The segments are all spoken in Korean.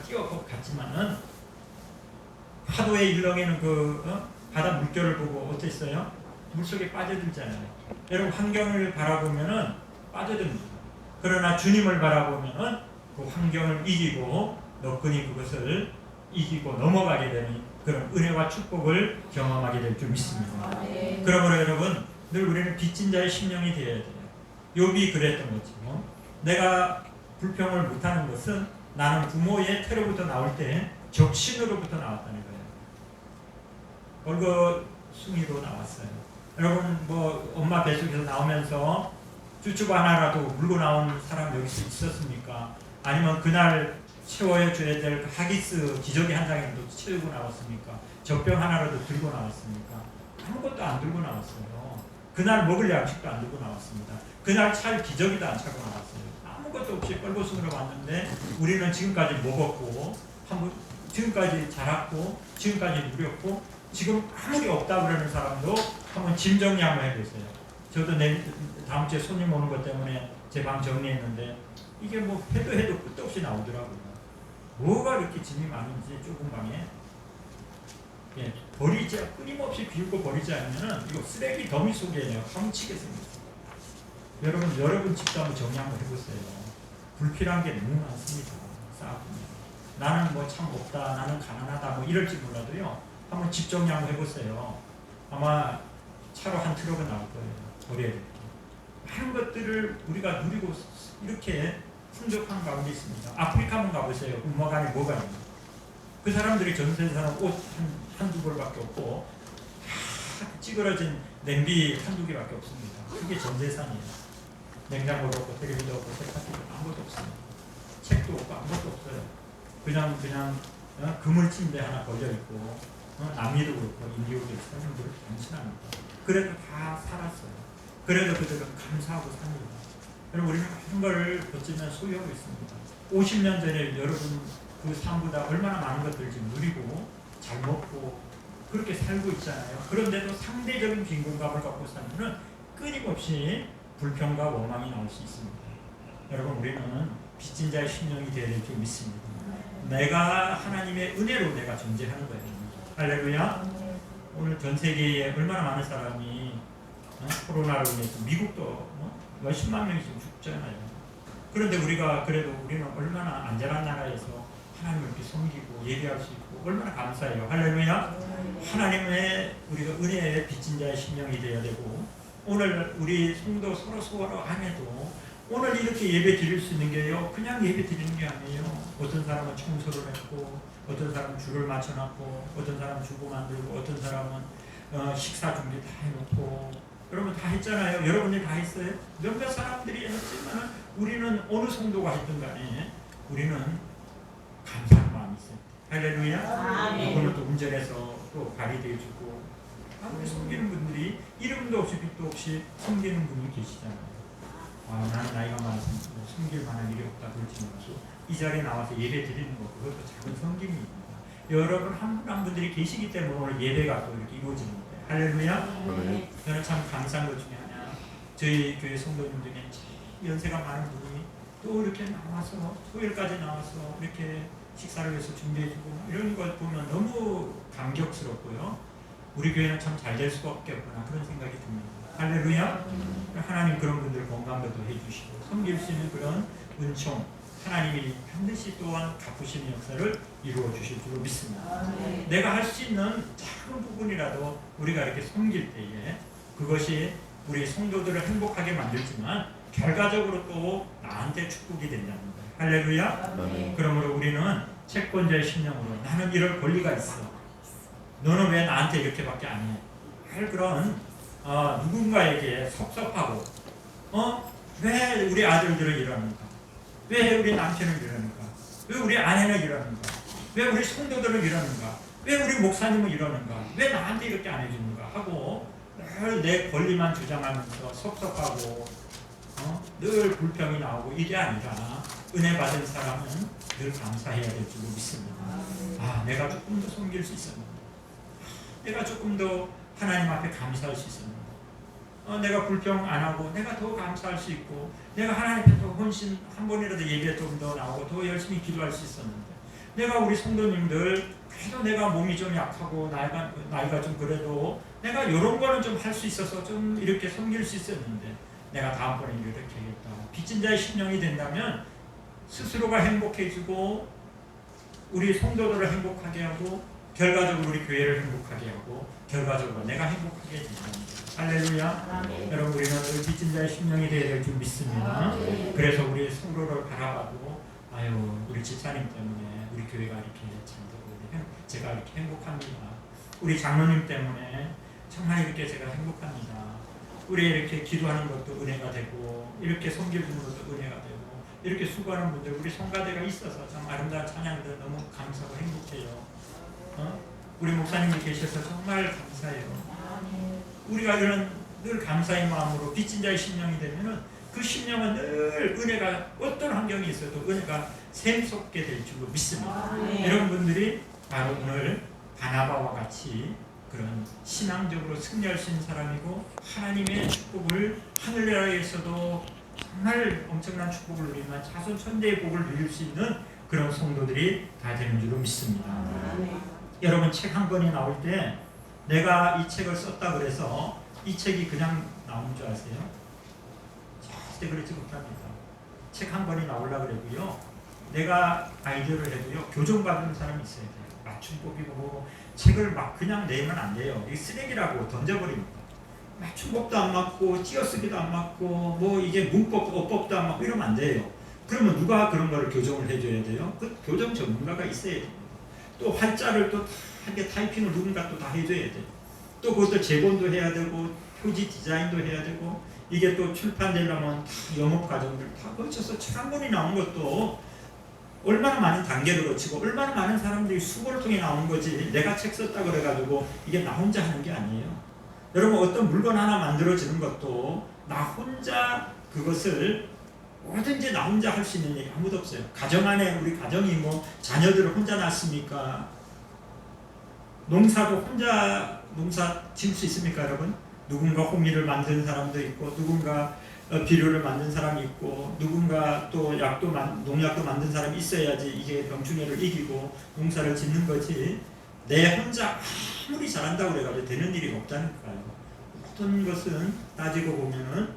뛰어갔지만은 파도에 일렁이는 바다 물결을 보고 어땠어요? 물속에 빠져들잖아요. 여러분 환경을 바라보면은 빠져듭니다. 그러나 주님을 바라보면은 그 환경을 이기고 너끈히 그것을 이기고 넘어가게 되는 그런 은혜와 축복을 경험하게 될 줄 믿습니다. 그러므로 여러분 늘 우리는 빚진 자의 심령이 되어야 돼요. 욥이 그랬던 거죠. 내가 불평을 못하는 것은 나는 부모의 태로부터 나올 때 적신으로부터 나왔다는 거예요. 벌거숭이로 나왔어요. 여러분 뭐 엄마 뱃속에서 나오면서 쭈쭈바 하나라도 물고 나온 사람 여기서 있었습니까? 아니면 그날 채워줘야 될 하기스 기저귀 한 장이라도 채우고 나왔습니까? 젖병 하나라도 들고 나왔습니까? 아무것도 안 들고 나왔어요. 그날 먹을 양식도 안 들고 나왔습니다. 그날 찰 기저귀도 안 차고 나왔어요. 아무것도 없이 뻘겋으로 왔는데 우리는 지금까지 먹었고 지금까지 자랐고 지금까지 누렸고 지금 아무리 없다 그러는 사람도 한번 짐 정리 한번 해보세요. 저도 다음 주에 손님 오는 것 때문에 제 방 정리했는데 이게 뭐 해도 끝도 없이 나오더라고요. 뭐가 이렇게 짐이 많은지 좁은 방에 끊임없이 비우고 버리지 않으면 이거 쓰레기 더미 속에 내가 훔치겠습니다. 여러분 집도 한번 정리 한번 해보세요. 불필요한 게 너무 많습니다. 쌓아보면 나는 뭐 참 없다, 나는 가난하다 뭐 이럴지 몰라도요. 한번 집 정리 한번 해보세요. 아마 차로 한 트럭은 나올 거예요. 버려야 될 많은 것들을 우리가 누리고 이렇게 풍족한 가운데 있습니다. 아프리카 한번 가보세요. 음악안에 뭐가 있나요? 그 사람들이 전세에서는 옷 한두 벌밖에 없고 다 찌그러진 냄비 한두 개밖에 없습니다. 그게 전 재산이에요. 냉장고도 없고 텔레비도 없고 세탁기도 아무것도 없습니다. 책도 없고 아무것도 없어요. 그냥 그물 침대 하나 걸려있고 남미도 그렇고 인디오도 있어요. 그렇게 단순합니다. 그래도 다 살았어요. 그래도 그들은 감사하고 삽니다. 여러분 우리는 많은 걸 거치면 소유하고 있습니다. 50년 전에 여러분 그 삶보다 얼마나 많은 것들을 지금 누리고 잘 먹고 그렇게 살고 있잖아요. 그런데도 상대적인 빈곤감을 갖고 살면 끊임없이 불평과 원망이 나올 수 있습니다. 여러분 우리는 빚진 자의 심령이 되어야 될 줄 믿습니다. 내가 하나님의 은혜로 내가 존재하는 거예요. 할렐루야. 오늘 전 세계에 얼마나 많은 사람이 코로나로 인해서 미국도 몇십만 명이 지금 죽잖아요. 그런데 우리는 얼마나 안전한 나라에서 하나님을 이렇게 섬기고 예배할 수 있고 얼마나 감사해요. 할렐루야. 하나님의 우리가 은혜의 빚진 자의 심령이 되어야 되고 오늘 우리 성도 서로 안 해도 오늘 이렇게 예배 드릴 수 있는 게요. 그냥 예배 드리는 게 아니에요. 어떤 사람은 청소를 했고 어떤 사람은 줄을 맞춰놨고 어떤 사람은 주고 만들고 어떤 사람은 식사 준비 다 해놓고 여러분 다 했잖아요. 여러분들이 다 했어요. 몇몇 사람들이 했지만 우리는 어느 성도가 했든 간에 우리는 감사한 마음이 있어요. 할렐루야. 그걸 또 운전해서 또 발휘돼 주고 아무리 섬기는 분들이 이름도 없이 빛도 없이 섬기는 분이 계시잖아요. 나는 나이가 많아서 섬길 만한 일이 없다 그럴지 몰라도 이 자리에 나와서 예배 드리는 것 그것도 작은 섬김입니다. 여러분 한 분 한 분들이 계시기 때문에 오늘 예배가 또 이렇게 이루어지는 거예요. 할렐루야. 저는 참 감사한 것 중에 하나 저희 교회 성도님 중에 연세가 많은 분이 또 이렇게 나와서 토요일까지 나와서 이렇게 식사를 위해서 준비해주고 이런 걸 보면 너무 감격스럽고요. 우리 교회는 참 잘 될 수밖에 없구나 그런 생각이 듭니다. 할렐루야. 하나님 그런 분들 건강도 해주시고 섬길 수 있는 그런 은총 하나님이 반드시 또한 갚으시는 역사를 이루어 주실 줄로 믿습니다. 내가 할 수 있는 작은 부분이라도 우리가 이렇게 섬길 때에 그것이 우리 성도들을 행복하게 만들지만 결과적으로 또 나한테 축복이 된다는 거예요. 할렐루야. 그러므로 우리는 채권자의 심령으로 나는 이럴 권리가 있어. 너는 왜 나한테 이렇게밖에 안 해? 할 그런 누군가에게 섭섭하고 왜 우리 아들들은 이러는가? 왜 우리 남편은 이러는가? 왜 우리 아내는 이러는가? 왜 우리 성도들은 이러는가? 왜 우리 목사님은 이러는가? 왜 나한테 이렇게 안 해주는가? 하고 늘 내 권리만 주장하면서 섭섭하고 늘 불평이 나오고 이게 아니라 은혜 받은 사람은 늘 감사해야 될 줄로 믿습니다. 내가 조금 더 섬길 수 있었는데 내가 조금 더 하나님 앞에 감사할 수 있었는데 내가 불평 안 하고 내가 더 감사할 수 있고 내가 하나님 앞에 더 헌신 한 번이라도 예배 좀 더 나오고 더 열심히 기도할 수 있었는데 내가 우리 성도님들 그래도 내가 몸이 좀 약하고 나이가 좀 그래도 내가 이런 거는 좀 할 수 있어서 좀 이렇게 섬길 수 있었는데 내가 다음번에 이렇게 하겠다. 빚진 자의 심령이 된다면 스스로가 행복해지고 우리 성도들을 행복하게 하고 결과적으로 우리 교회를 행복하게 하고 결과적으로 내가 행복하게 된답니다. 할렐루야. 여러분 우리는 늘 빚진 자의 심령이 되어야 될 줄 믿습니다. 그래서 우리 성도를 바라봐도 아유 우리 집사님 때문에 우리 교회가 이렇게 잘 되고 제가 이렇게 행복합니다. 우리 장로님 때문에 정말 이렇게 제가 행복합니다. 우리 이렇게 기도하는 것도 은혜가 되고 이렇게 섬겨주는 것도 은혜가 되고 이렇게 수고하는 분들 우리 성가대가 있어서 참 아름다운 찬양들 너무 감사하고 행복해요. 우리 목사님이 계셔서 정말 감사해요. 우리가 이런 늘 감사의 마음으로 빚진 자의 심령이 되면은 그 심령은 늘 은혜가 어떤 환경이 있어도 은혜가 샘솟게 될 줄로 믿습니다. 이런 분들이 바로 오늘 바나바와 같이 그런 신앙적으로 승리할 수 있는 사람이고 하나님의 축복을 하늘나라에서도 정말 엄청난 축복을 누리면 자손 천대의 복을 누릴 수 있는 그런 성도들이 다 되는 줄로 믿습니다. 여러분 책 한 권이 나올 때 내가 이 책을 썼다 그래서 이 책이 그냥 나온 줄 아세요? 절대 그렇지 못합니다. 책 한 권이 나오려고 그러고요. 내가 아이디어를 해도요. 교정받는 사람이 있어야 돼요. 맞춤법이고 뭐 책을 막 그냥 내면 안 돼요. 이게 쓰레기라고 던져버립니다. 맞춤법도 안 맞고 띄어쓰기도 안 맞고 뭐 이게 문법, 어법도 안 맞고 이러면 안 돼요. 그러면 누가 그런 거를 교정을 해줘야 돼요? 그 교정 전문가가 있어야 됩니다. 또 활자를 또 한 개 타이핑을 누군가 또 다 해줘야 돼요. 또 그것도 제본도 해야 되고 표지 디자인도 해야 되고 이게 또 출판되려면 다 영업 과정들 다 거쳐서 책 한 권이 나온 것도 얼마나 많은 단계를 거치고 얼마나 많은 사람들이 수고를 통해 나온 거지 내가 책 썼다 그래가지고 이게 나 혼자 하는 게 아니에요. 여러분 어떤 물건 하나 만들어지는 것도 나 혼자 그것을 뭐든지 나 혼자 할 수 있는 일이 아무도 없어요. 가정 안에 우리 가정이 뭐 자녀들을 혼자 낳습니까? 농사도 혼자 농사 지을 수 있습니까 여러분? 누군가 호미를 만드는 사람도 있고 누군가 비료를 만든 사람이 있고 누군가 또 농약도 만든 사람이 있어야지 이게 병충해를 이기고 농사를 짓는 거지 내 혼자 아무리 잘한다고 그래가지고 되는 일이 없다는 거예요. 모든 것은 따지고 보면은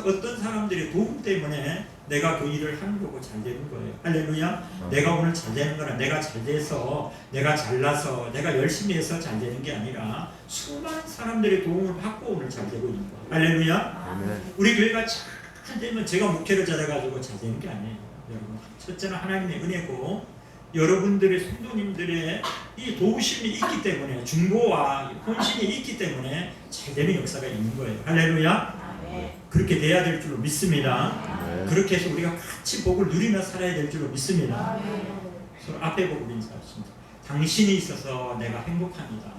어떤 사람들의 도움 때문에 내가 그 일을 하는 거고 잘 되는 거예요. 할렐루야. 내가 오늘 잘 되는 거는 내가 잘 돼서 내가 잘나서 내가 열심히 해서 잘 되는 게 아니라 수많은 사람들의 도움을 받고 오늘 잘 되고 있는 거예요. 할렐루야. 우리 교회가 잘 되면 제가 목회를 잘해가지고 잘 되는 게 아니에요. 여러분 첫째는 하나님의 은혜고 여러분들의 성도님들의 이 도우심이 있기 때문에 중보와 헌신이 있기 때문에 잘 되는 역사가 있는 거예요. 할렐루야. 그렇게 돼야 될 줄로 믿습니다. 그렇게 해서 우리가 같이 복을 누리며 살아야 될 줄로 믿습니다. 서로 앞에 보고 인사하십니다. 당신이 있어서 내가 행복합니다.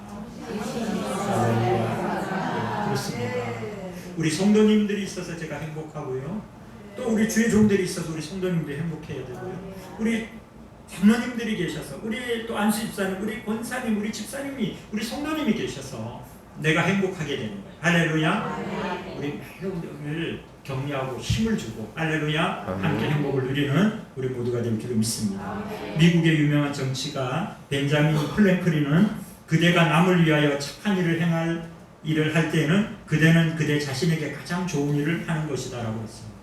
네, 그렇습니다. 우리 성도님들이 있어서 제가 행복하고요. 또 우리 주의 종들이 있어서 우리 성도님들이 행복해야 되고요. 우리 장로님들이 계셔서 우리 또 안수 집사님, 우리 권사님, 우리 집사님이 우리 성도님이 계셔서 내가 행복하게 되는 거예요. 할렐루야. 우리 여러분들을 격려하고 힘을 주고 할렐루야 함께 행복을 누리는 우리 모두가 될 줄을 믿습니다. 미국의 유명한 정치가 벤자민 플랭클린은 그대가 남을 위하여 착한 일을 할 때에는 그대는 그대 자신에게 가장 좋은 일을 하는 것이다 라고 했습니다.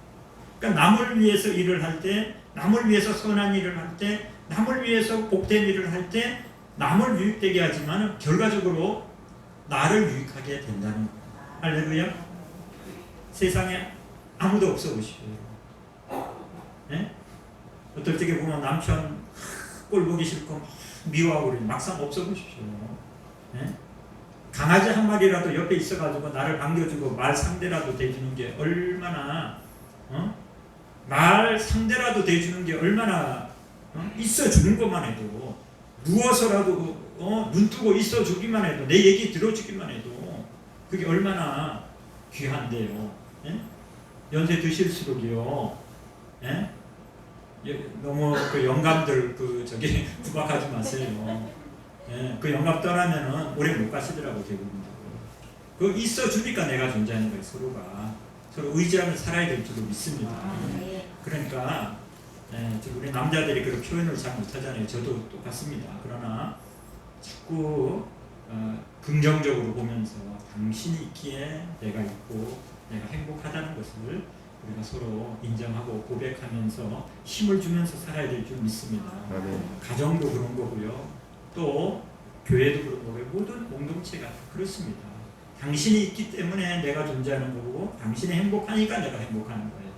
그러니까 남을 위해서 일을 할 때, 남을 위해서 선한 일을 할 때, 남을 위해서 복된 일을 할 때 남을 유익되게 하지만 결과적으로 나를 유익하게 된다는 거예요. 할렐루야. 세상에 아무도 없어 보십시오. 네? 어떨 때 보면 남편 꼴 보기 싫고 미워하고 그러니 막상 없어 보십시오. 네? 강아지 한 마리라도 옆에 있어가지고 나를 반겨주고 말 상대라도 대주는 게 얼마나 말 상대라도 대주는 게 얼마나 있어주는 것만 해도 누워서라도 눈 뜨고 있어주기만 해도 내 얘기 들어주기만 해도 그게 얼마나 귀한데요. 예? 연세 드실수록이요. 예? 너무 그 영감들 구박하지 마세요. 예? 그 영감 떠나면은 오래 못 가시더라고 대부분. 그 있어주니까 내가 존재하는 거예요. 서로가 서로 의지하며 살아야 될 줄로 믿습니다. 그러니까 우리 남자들이 그런 표현을 잘 못하잖아요. 저도 똑같습니다. 그러나 자꾸 긍정적으로 보면서 당신이 있기에 내가 있고 내가 행복하다는 것을 우리가 서로 인정하고 고백하면서 힘을 주면서 살아야 될 줄 믿습니다. 가정도 그런 거고요. 또 교회도 그런 거고요. 모든 공동체가 그렇습니다. 당신이 있기 때문에 내가 존재하는 거고 당신이 행복하니까 내가 행복하는 거예요.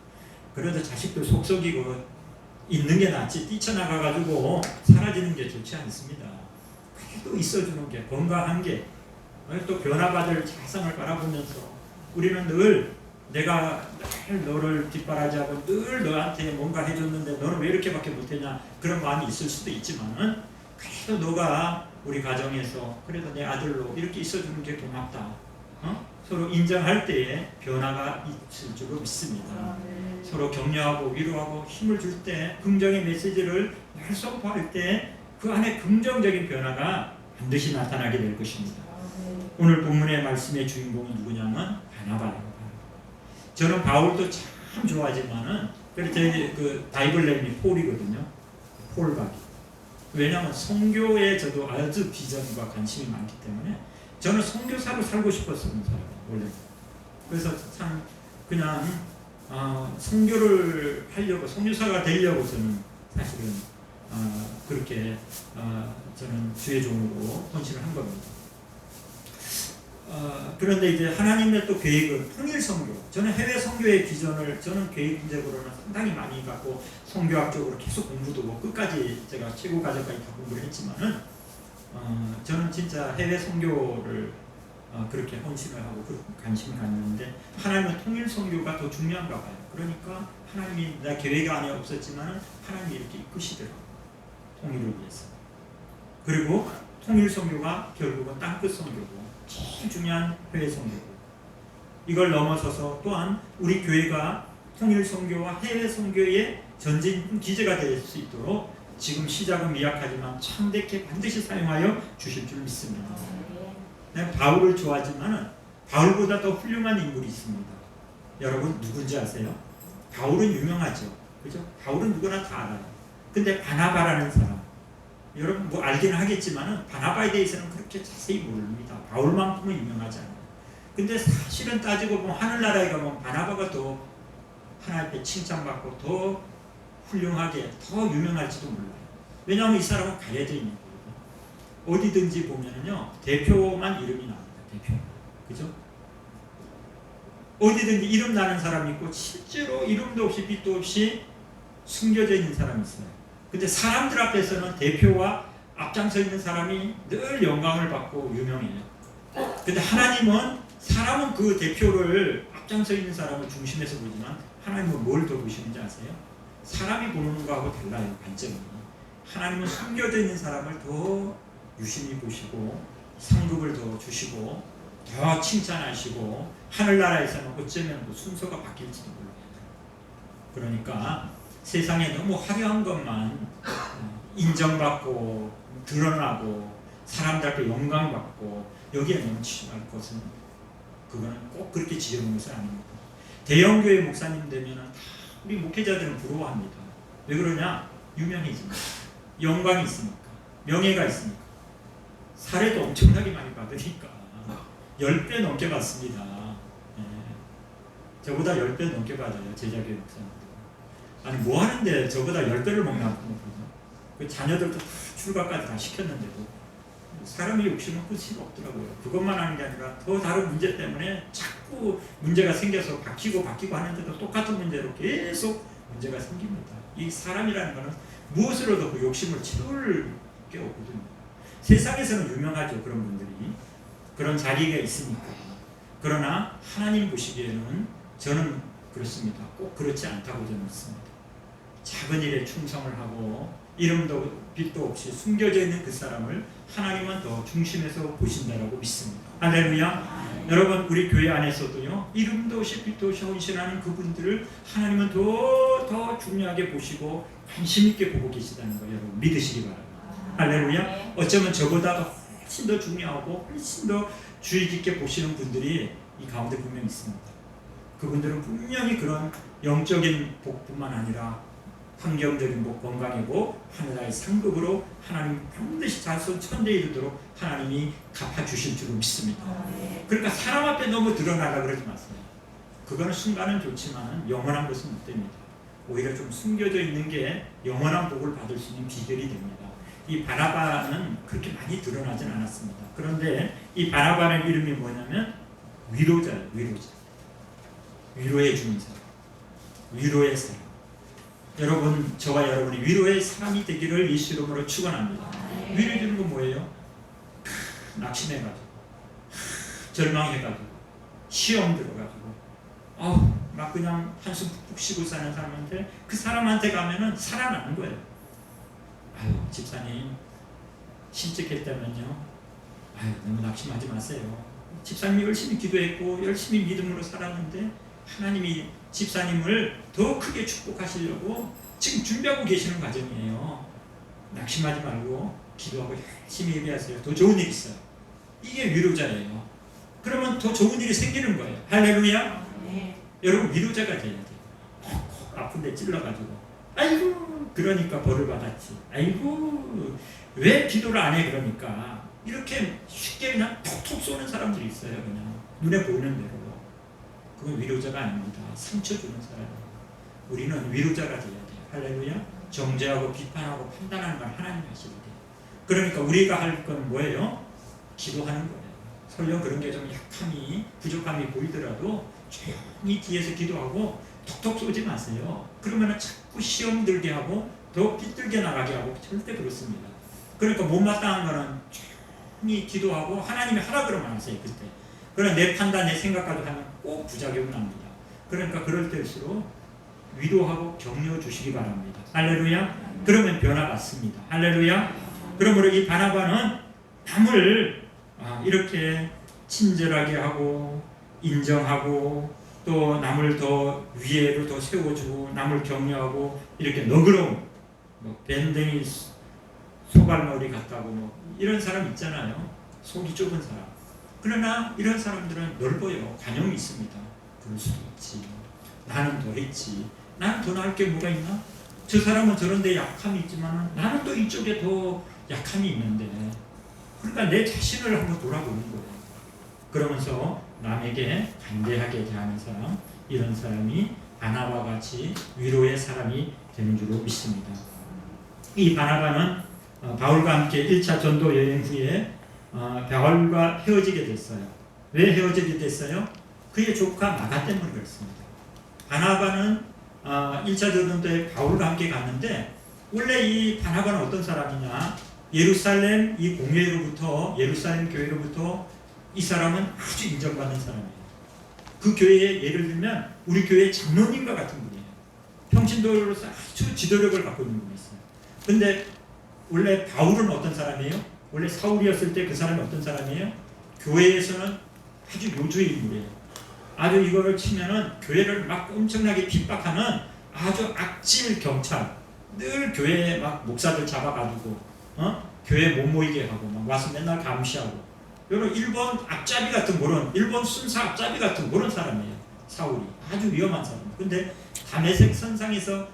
그래도 자식들 속썩이고 있는 게 낫지 뛰쳐나가가지고 사라지는 게 좋지 않습니다. 그래도 있어주는 게 건강한 게 또 변화받을 자상을 바라보면서 우리는 늘 내가 늘 너를 뒷바라지하고 늘 너한테 뭔가 해줬는데 너는 왜 이렇게밖에 못했냐 그런 마음이 있을 수도 있지만은 그래도 너가 우리 가정에서 그래도 내 아들로 이렇게 있어주는 게 고맙다. 서로 인정할 때에 변화가 있을 줄로 믿습니다. 서로 격려하고 위로하고 힘을 줄 때 긍정의 메시지를 늘 선포할 때 그 안에 긍정적인 변화가 반드시 나타나게 될 것입니다. 오늘 본문의 말씀의 주인공은 누구냐면 바나바예요. 저는 바울도 참 좋아하지만은 그래서 그 바이블 네임이 폴이거든요. 폴박이. 왜냐하면 선교에 저도 아주 비전과 관심이 많기 때문에 저는 선교사로 살고 싶었어요. 원래. 그래서 참 그냥 선교를 하려고 선교사가 되려고 저는 사실은 그렇게 저는 주의 종으로 헌신을 한 겁니다. 그런데 이제 하나님의 또 계획은 통일 선교. 저는 해외 선교의 비전을 저는 개인적으로는 상당히 많이 갖고 선교학적으로 계속 공부도 하고 끝까지 제가 최고 과정까지 다 공부를 했지만은 저는 진짜 해외 선교를 그렇게 헌신을 하고 관심을 갖는데 하나님의 통일 선교가 더 중요한가 봐요. 그러니까 하나님이 내 계획 안에 없었지만은 하나님이 이렇게 이끄시더라고요. 통일을 위해서. 그리고 통일 선교가 결국은 땅끝 선교고 제일 중요한 해외 선교고 이걸 넘어서서 또한 우리 교회가 통일 선교와 해외 선교의 전진 기제가 될 수 있도록 지금 시작은 미약하지만 참되게 반드시 사용하여 주실 줄 믿습니다. 내가 바울을 좋아하지만은 바울보다 더 훌륭한 인물이 있습니다. 여러분 누군지 아세요? 바울은 유명하죠. 그죠? 바울은 누구나 다 알아요. 근데 바나바라는 사람 여러분 뭐 알기는 하겠지만은 바나바에 대해서는 그렇게 자세히 모릅니다. 바울만큼은 유명하지 않아요. 근데 사실은 따지고 보면 하늘나라에 가면 바나바가 더 하나님 앞에 칭찬받고 더 훌륭하게 더 유명할지도 몰라요. 왜냐하면 이 사람은 가려져 있는 거예요. 어디든지 보면은요 대표만 이름이 나옵니다. 대표, 그죠? 어디든지 이름 나는 사람이 있고 실제로 이름도 없이 빛도 없이 숨겨져 있는 사람이 있어요. 근데 사람들 앞에서는 대표와 앞장서 있는 사람이 늘 영광을 받고 유명해요. 근데 하나님은 사람은 그 대표를 앞장서 있는 사람을 중심에서 보지만 하나님은 뭘 더 보시는지 아세요? 사람이 보는 거하고 달라요. 관점이. 하나님은 숨겨져 있는 사람을 더 유심히 보시고 상급을 더 주시고 더 칭찬하시고 하늘나라에서는 어쩌면 그 순서가 바뀔지도 몰라요. 그러니까 세상에 너무 화려한 것만 인정받고 드러나고 사람들 앞에 영광받고 여기에 넘치는 것은 그거는 꼭 그렇게 지어놓은 것은 아닙니다. 대형교회 목사님 되면은 우리 목회자들은 부러워합니다. 왜 그러냐? 유명해집니다. 영광이 있으니까 명예가 있으니까 사례도 엄청나게 많이 받으니까 10배 넘게 받습니다. 저보다 10배 넘게 받아요. 제자교회 목사님. 아니 뭐 하는데 저보다 10배를 먹나 그 자녀들도 다 출가까지 다 시켰는데도 사람이 욕심은 끝이 없더라고요. 그것만 하는 게 아니라 더 다른 문제 때문에 자꾸 문제가 생겨서 바뀌고 하는데도 똑같은 문제로 계속 문제가 생깁니다. 이 사람이라는 것은 무엇으로도 그 욕심을 채울 게 없거든요. 세상에서는 유명하죠. 그런 분들이 그런 자리가 있으니까. 그러나 하나님 보시기에는 저는 그렇습니다. 꼭 그렇지 않다고 저는 믿습니다. 작은 일에 충성을 하고 이름도 빛도 없이 숨겨져 있는 그 사람을 하나님은 더 중심에서 보신다라고 믿습니다. 할렐루야. 여러분 우리 교회 안에서도요 이름도 없이 빛도 없이 헌신하는 그분들을 하나님은 더 중요하게 보시고 관심 있게 보고 계시다는 거 여러분 믿으시기 바랍니다. 할렐루야. 어쩌면 저보다 훨씬 더 중요하고 훨씬 더 주의 깊게 보시는 분들이 이 가운데 분명히 있습니다. 그분들은 분명히 그런 영적인 복뿐만 아니라 환경적인 건강이고 하늘의 상급으로 하나님 반드시 자손 천대에 이르도록 하나님이 갚아주실 줄로 믿습니다. 그러니까 사람 앞에 너무 드러나라 그러지 마세요. 그거는 순간은 좋지만 영원한 것은 못 됩니다. 오히려 좀 숨겨져 있는 게 영원한 복을 받을 수 있는 비결이 됩니다. 이 바나바는 그렇게 많이 드러나진 않았습니다. 그런데 이 바나바의 이름이 뭐냐면 위로자예요. 위로자. 위로해 주는 사람. 위로의 사람. 여러분, 저와 여러분이 위로의 사람이 되기를 예수 이름으로 축원합니다. 위로해 주는 건 뭐예요? 낙심해가지고, 절망해가지고, 시험 들어가지고, 막 그냥 한숨 푹푹 쉬고 사는 사람한테, 그 사람한테 가면은 살아나는 거예요. 집사님 실직했다면요, 너무 낙심하지 마세요. 집사님이 열심히 기도했고 열심히 믿음으로 살았는데 하나님이 집사님을 더 크게 축복하시려고 지금 준비하고 계시는 과정이에요. 낙심하지 말고 기도하고 열심히 예배하세요. 더 좋은 일이 있어요. 이게 위로자예요. 그러면 더 좋은 일이 생기는 거예요. 할렐루야. 여러분, 위로자가 돼야 돼요. 아픈데 찔러가지고 아이고 그러니까 벌을 받았지. 아이고 왜 기도를 안 해. 그러니까 이렇게 쉽게 그냥 톡톡 쏘는 사람들이 있어요. 그냥 눈에 보이는 대로. 그건 위로자가 아닙니다. 상처 주는 사람이에요. 우리는 위로자가 돼야 돼요. 할렐루야. 정죄하고 비판하고 판단하는 건 하나님 하셔야 돼요. 그러니까 우리가 할 건 뭐예요? 기도하는 거예요. 설령 그런 게 좀 약함이 부족함이 보이더라도 조용히 뒤에서 기도하고 톡톡 쏘지 마세요. 그러면 자꾸 시험 들게 하고 더 삐뚤게 나가게 하고 절대 그렇습니다. 그러니까 못마땅한 거는 조용히 기도하고 하나님이 하라 그러면 하세요. 그때. 그러나 내 판단, 내 생각까지 하면 꼭 부작용이 납니다. 그러니까 그럴 때일수록 위로하고 격려 주시기 바랍니다. 할렐루야. 그러면 변화받습니다. 할렐루야. 그러므로 이 바나바는 남을 이렇게 친절하게 하고 인정하고 또 남을 더 위에로 더 세워주고 남을 격려하고 이렇게 너그러운 밴댕이 소갈머리 같다고 이런 사람 있잖아요. 속이 좁은 사람. 그러나 이런 사람들은 넓어요. 관용이 있습니다. 그럴 수도 있지. 나는 더 했지. 나는 더 나을 게 뭐가 있나? 저 사람은 저런데 약함이 있지만 나는 또 이쪽에 더 약함이 있는데, 그러니까 내 자신을 한번 돌아보는 거예요. 그러면서 남에게 관대하게 대하는 사람, 이런 사람이 바나바와 같이 위로의 사람이 되는 줄로 믿습니다. 이 바나바는 바울과 함께 1차 전도 여행 후에 바울과 헤어지게 됐어요. 왜 헤어지게 됐어요? 그의 조카 마가 때문에 그렇습니다. 바나바는 1차 전도에 바울과 함께 갔는데, 원래 이 바나바는 어떤 사람이냐, 예루살렘 이 공회로부터, 예루살렘 교회로부터 이 사람은 아주 인정받는 사람이에요. 그 교회에 예를 들면 우리 교회 장로님과 같은 분이에요. 평신도로서 아주 지도력을 갖고 있는 분이 있어요. 근데 원래 바울은 어떤 사람이에요? 원래 사울이었을 때 그 사람이 어떤 사람이에요? 교회에서는 아주 요주의 인물이에요. 아주 이거를 치면은 교회를 막 엄청나게 핍박하는 아주 악질 경찰. 늘 교회에 막 목사들 잡아가지고 교회 못 모이게 하고 막 와서 맨날 감시하고, 여러분 일본 앞잡이 같은 그런, 일본 순사 앞잡이 같은 그런 사람이에요. 사울이 아주 위험한 사람. 근데 다메섹 선상에서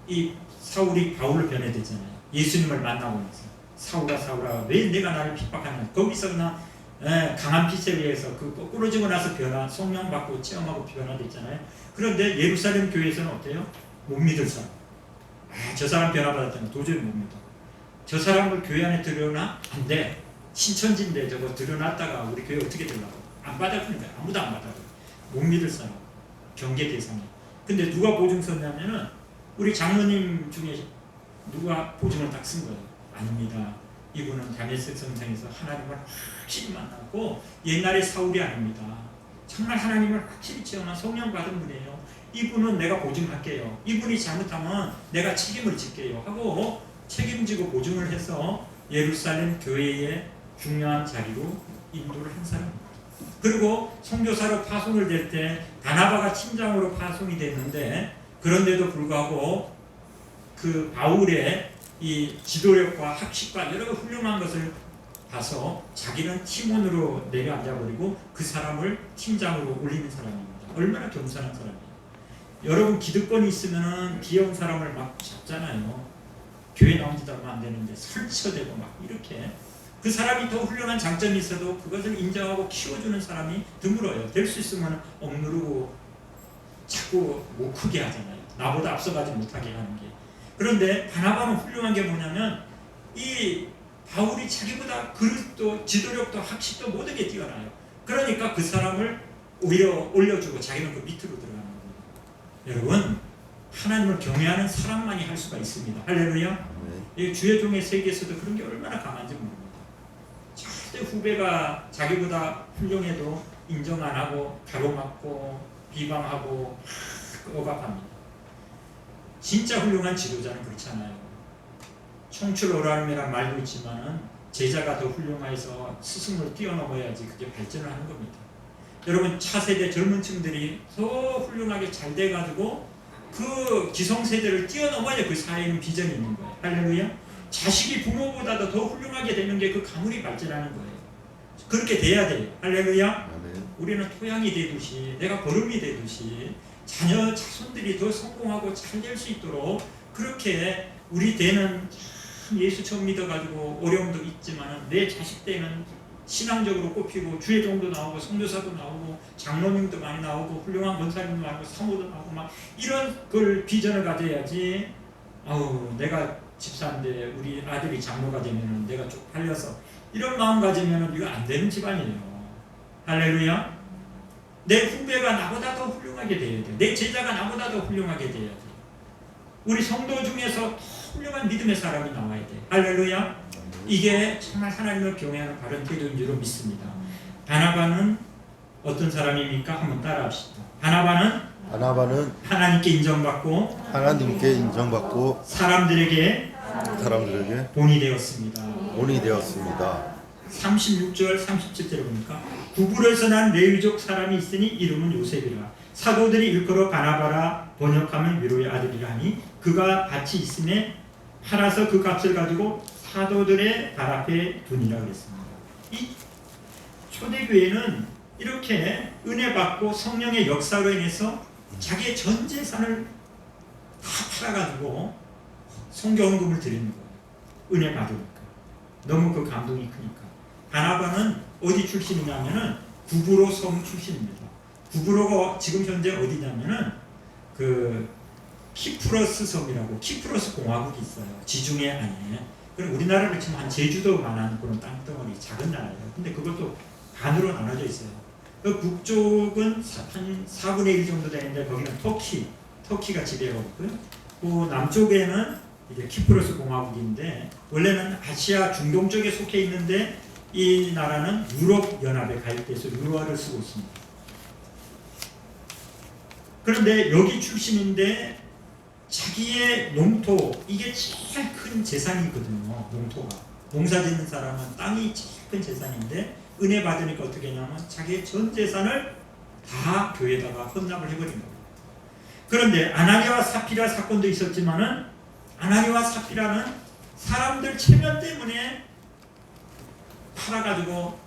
이 사울이 바울을 변해됐잖아요. 예수님을 만나고 나서 사울아 왜 내가 나를 핍박하냐. 거기서 그냥 강한 빛에 의해서 그 부러지고 나서 성령 받고 체험하고 변화됐잖아요. 그런데 예루살렘 교회에서는 어때요? 못 믿을 사람. 저 사람 변화받았잖아. 도저히 못 믿어. 저 사람을 교회 안에 들여놔? 안 돼. 신천지인데 저거 들여놨다가 우리 교회 어떻게 되려고? 안 받아주는 거야. 아무도 안 받아줘. 못 믿을 사람. 경계 대상이. 근데 누가 보증 썼냐면은 우리 장로님 중에 누가 보증을 딱 쓴 거예요. 아닙니다. 이분은 다메섹 성상에서 하나님을 확실히 만났고 옛날에 사울이 아닙니다. 정말 하나님을 확실히 체험한 성령 받은 분이에요. 이분은 내가 보증할게요. 이분이 잘못하면 내가 책임을 질게요 하고 책임지고 보증을 해서 예루살렘 교회의 중요한 자리로 인도를 한 사람입니다. 그리고 선교사로 파송을 될 때 바나바가 팀장으로 파송이 됐는데, 그런데도 불구하고 그 바울의 이 지도력과 학식과 여러 훌륭한 것을 봐서 자기는 팀원으로 내려앉아버리고 그 사람을 팀장으로 올리는 사람입니다. 얼마나 겸손한 사람이에요. 여러분 기득권이 있으면은 귀여운 사람을 막 잡잖아요. 교회 나온 지도 얼마 안 되는데 설쳐대고 막 이렇게. 그 사람이 더 훌륭한 장점이 있어도 그것을 인정하고 키워주는 사람이 드물어요. 될 수 있으면 억누르고 자꾸 못 크게 하잖아요. 나보다 앞서가지 못하게 하는 게. 그런데 바나바는 훌륭한 게 뭐냐면 이 바울이 자기보다 그릇도 지도력도 학식도 모든 게 뛰어나요. 그러니까 그 사람을 오히려 올려주고 자기는 그 밑으로 들어가는 겁니다. 여러분, 하나님을 경외하는 사람만이 할 수가 있습니다. 할렐루야. 이 주의 종의 세계에서도 그런 게 얼마나 강한지 모릅니다. 절대 후배가 자기보다 훌륭해도 인정 안 하고 가로막고 비방하고 억압합니다. 진짜 훌륭한 지도자는 그렇잖아요. 청출오람이란 말도 있지만은 제자가 더 훌륭해서 스승을 뛰어넘어야지 그게 발전을 하는 겁니다. 여러분, 차세대 젊은 층들이 더 훌륭하게 잘 돼가지고 그 기성세대를 뛰어넘어야 그 사회에는 비전이 있는 거예요. 할렐루야. 자식이 부모보다도 더 훌륭하게 되는 게 그 가문이 발전하는 거예요. 그렇게 돼야 돼요. 할렐루야. 우리는 토양이 되듯이, 내가 거름이 되듯이 자녀 자손들이 더 성공하고 잘 될 수 있도록 그렇게 우리 때는 예수 처음 믿어가지고 어려움도 있지만 내 자식 때는 신앙적으로 꼽히고 주의 종도 나오고 선교사도 나오고 장로님도 많이 나오고 훌륭한 권사님도 나오고 사모도 나오고 막 이런 걸 비전을 가져야지. 아우, 내가 집사인데 우리 아들이 장로가 되면 내가 쪽팔려서 이런 마음 가지면 이거 안 되는 집안이에요. 할렐루야. 내 후배가 나보다 더 훌륭하게 돼야 돼. 내 제자가 나보다 더 훌륭하게 돼야 돼. 우리 성도 중에서 훌륭한 믿음의 사람이 나와야 돼. 할렐루야. 이게 정말 하나님을 경외하는 바른 태도인 줄로 믿습니다. 바나바는 어떤 사람입니까? 한번 따라합시다. 바나바는 하나님께 인정받고 사람들에게 본이 되었습니다. 36절 37절에 보니까 구불에서 난 레위족 사람이 있으니 이름은 요셉이라. 사도들이 일컬어 바나바라 번역하면 위로의 아들이라 하니 그가 같이 있음에 팔아서 그 값을 가지고 사도들의 발 앞에 두니라 그랬습니다. 이 초대교회는 이렇게 은혜 받고 성령의 역사로 인해서 자기의 전 재산을 다 팔아가지고 선교 헌금을 드리는 거예요. 은혜 받으니까. 너무 그 감동이 크니까. 바나바는 어디 출신이냐면은 구브로 성 출신입니다. 구브로가 지금 현재 어디냐면은 그 키프러스 섬이라고 키프러스 공화국이 있어요. 지중해 안에. 그럼 우리나라로 치면 한 제주도만한 그런 땅덩어리 작은 나라예요. 근데 그것도 반으로 나눠져 있어요. 그 북쪽은 한 4분의 1 정도 되는데 거기는 터키가 지배하고 있고요. 그 남쪽에는 이제 키프러스 공화국인데 원래는 아시아 중동 쪽에 속해 있는데 이 나라는 유럽 연합에 가입돼서 유로화를 쓰고 있습니다. 그런데 여기 출신인데 자기의 농토, 이게 제일 큰 재산이거든요. 농토가. 농사 짓는 사람은 땅이 제일 큰 재산인데 은혜 받으니까 어떻게 하냐면 자기의 전 재산을 다 교회에다가 헌납을 해버린 겁니다. 그런데 아나니아와 사피라 사건도 있었지만은 아나니아와 사피라는 사람들 체면 때문에 팔아가지고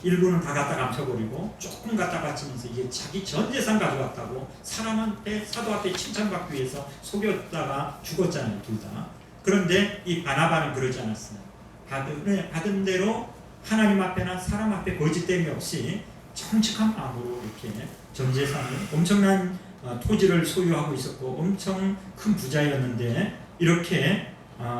일부는 다 갖다 감춰버리고 조금 갖다 바치면서 이게 자기 전 재산 가져갔다고 사람한테 사도 앞에 칭찬받기 위해서 속였다가 죽었잖아요. 둘 다. 그런데 이 바나바는 그러지 않았어요. 받은 대로 하나님 앞에나 사람 앞에 거짓됨이 없이 정직한 마음으로 이렇게 전 재산을 엄청난 토지를 소유하고 있었고 엄청 큰 부자였는데 이렇게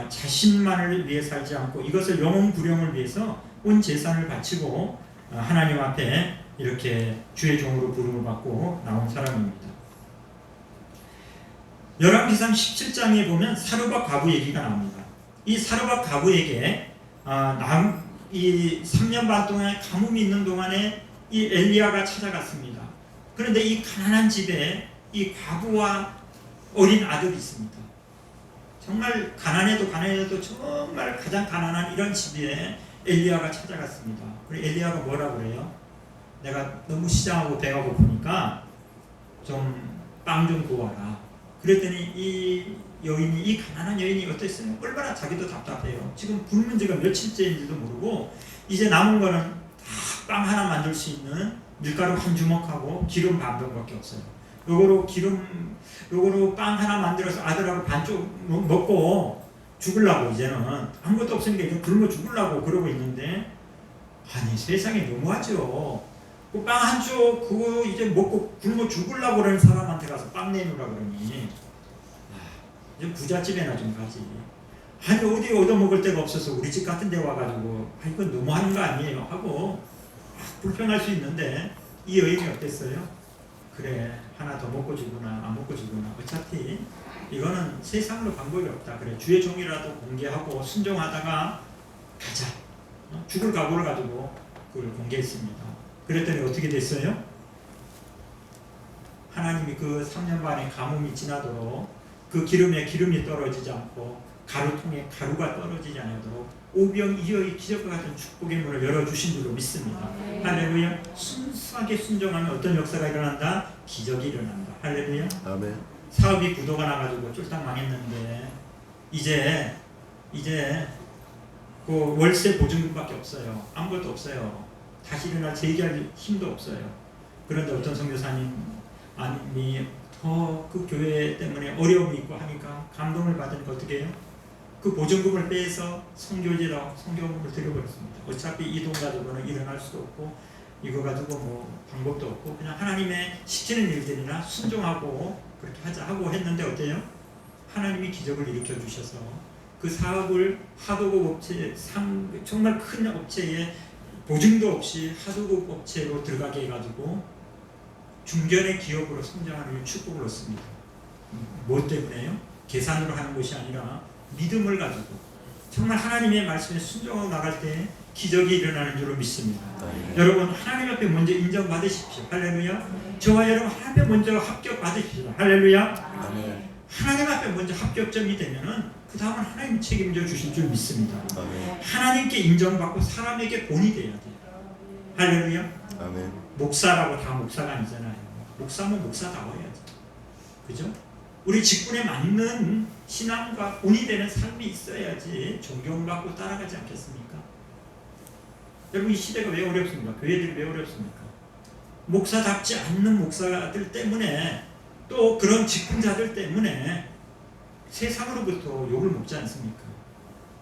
자신만을 위해 살지 않고 이것을 영혼 구령을 위해서 온 재산을 바치고 하나님 앞에 이렇게 주의 종으로 부름을 받고 나온 사람입니다. 열왕기상 17장에 보면 사르밧 과부 얘기가 나옵니다. 이 사르밧 과부에게 이 3년 반 동안 가뭄이 있는 동안에 이 엘리야가 찾아갔습니다. 그런데 이 가난한 집에 이 과부와 어린 아들이 있습니다. 정말 가난해도 정말 가장 가난한 이런 집에 엘리야가 찾아갔습니다. 그리고 엘리야가 뭐라고 그래요? 내가 너무 시장하고 배가 고프니까 좀 빵 좀 구워라. 그랬더니 이 가난한 여인이 어땠어요? 얼마나 자기도 답답해요. 지금 굶은 지가 며칠째인지도 모르고 이제 남은 거는 다 빵 하나 만들 수 있는 밀가루 한 주먹하고 기름 반 병밖에 없어요. 요거로 요거로 빵 하나 만들어서 아들하고 반쪽 먹고 죽으려고 이제는 아무것도 없으니까 이제 굶어 죽으려고 그러고 있는데 아니 세상에 너무하죠. 그 빵 한 쪽 그거 이제 먹고 굶어 죽으려고 그러는 사람한테 가서 빵 내놓으라 그러니 이제 부잣집에나 좀 가지. 아니 어디 얻어먹을 데가 없어서 우리 집 같은 데 와가지고 이건 너무하는 거 아니에요 하고 불평할 수 있는데 이 여인이 어땠어요? 그래 하나 더 먹고 주구나 안 먹고 주구나 어차피 이거는 세상으로 방법이 없다. 그래 주의 종이라도 공개하고 순종하다가 가자. 죽을 각오를 가지고 그걸 공개했습니다. 그랬더니 어떻게 됐어요? 하나님이 그 3년 반의 가뭄이 지나도록 그 기름에 기름이 떨어지지 않고 가루통에 가루가 떨어지지 않도록 오병이어의 기적과 같은 축복의 문을 열어주신 줄로 믿습니다. 할렐루야. 순수하게 순종하면 어떤 역사가 일어난다? 기적이 일어난다. 할렐루야. 아멘. 사업이 부도가 나가지고 쫄딱 망했는데 이제 그 월세 보증금밖에 없어요. 아무것도 없어요. 다시 일어날 재기할 힘도 없어요. 그런데 어떤 선교사님이 더 그 교회 때문에 어려움이 있고 하니까 감동을 받으니까 어떻게 해요? 그 보증금을 빼서 성교지라고 성교금을 드려버렸습니다. 어차피 이 돈 가지고는 일어날 수도 없고 이거 가지고 뭐 방법도 없고 그냥 하나님의 시키는 일들이나 순종하고 그렇게 하자 하고 했는데 어때요? 하나님이 기적을 일으켜 주셔서 그 사업을 하도급 업체 정말 큰 업체에 보증도 없이 하도급 업체로 들어가게 해가지고 중견의 기업으로 성장하는 축복을 얻습니다. 뭐 때문에요? 계산으로 하는 것이 아니라 믿음을 가지고 정말 하나님의 말씀에 순종하고 나갈 때 기적이 일어나는 줄로 믿습니다. 여러분 하나님 앞에 먼저 인정받으십시오. 할렐루야. 저와 여러분 하나님 앞에 먼저 합격받으십시오. 할렐루야. 하나님 앞에 먼저 합격점이 되면은 그 다음은 하나님 책임져 주실 줄 믿습니다. 하나님께 인정받고 사람에게 본이 돼야 돼요. 할렐루야. 아멘. 목사라고 다 목사가 아니잖아요. 목사면 목사다워야지. 그죠? 우리 직분에 맞는 신앙과 본이 되는 삶이 있어야지 존경받고 따라가지 않겠습니까? 여러분 이 시대가 왜 어렵습니까? 교회들이 왜 어렵습니까? 목사답지 않는 목사들 때문에 또 그런 직분자들 때문에 세상으로부터 욕을 먹지 않습니까?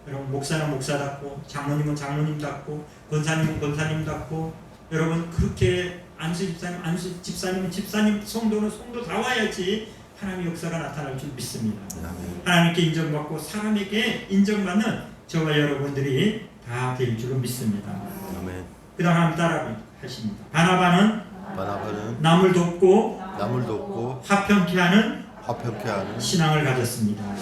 여러분 목사는 목사답고 장로님은 장로님답고 권사님은 권사님답고 여러분 그렇게 안수 집사님은 집사님 성도는 성도다워야지 하나님의 역사가 나타날 줄 믿습니다. 하나님께 인정받고 사람에게 인정받는 저와 여러분들이 다 될 줄로 믿습니다. 그 다음 한번 따라 하십니다. 바나바는 남을 돕고 화평케 하는 신앙을 가졌습니다.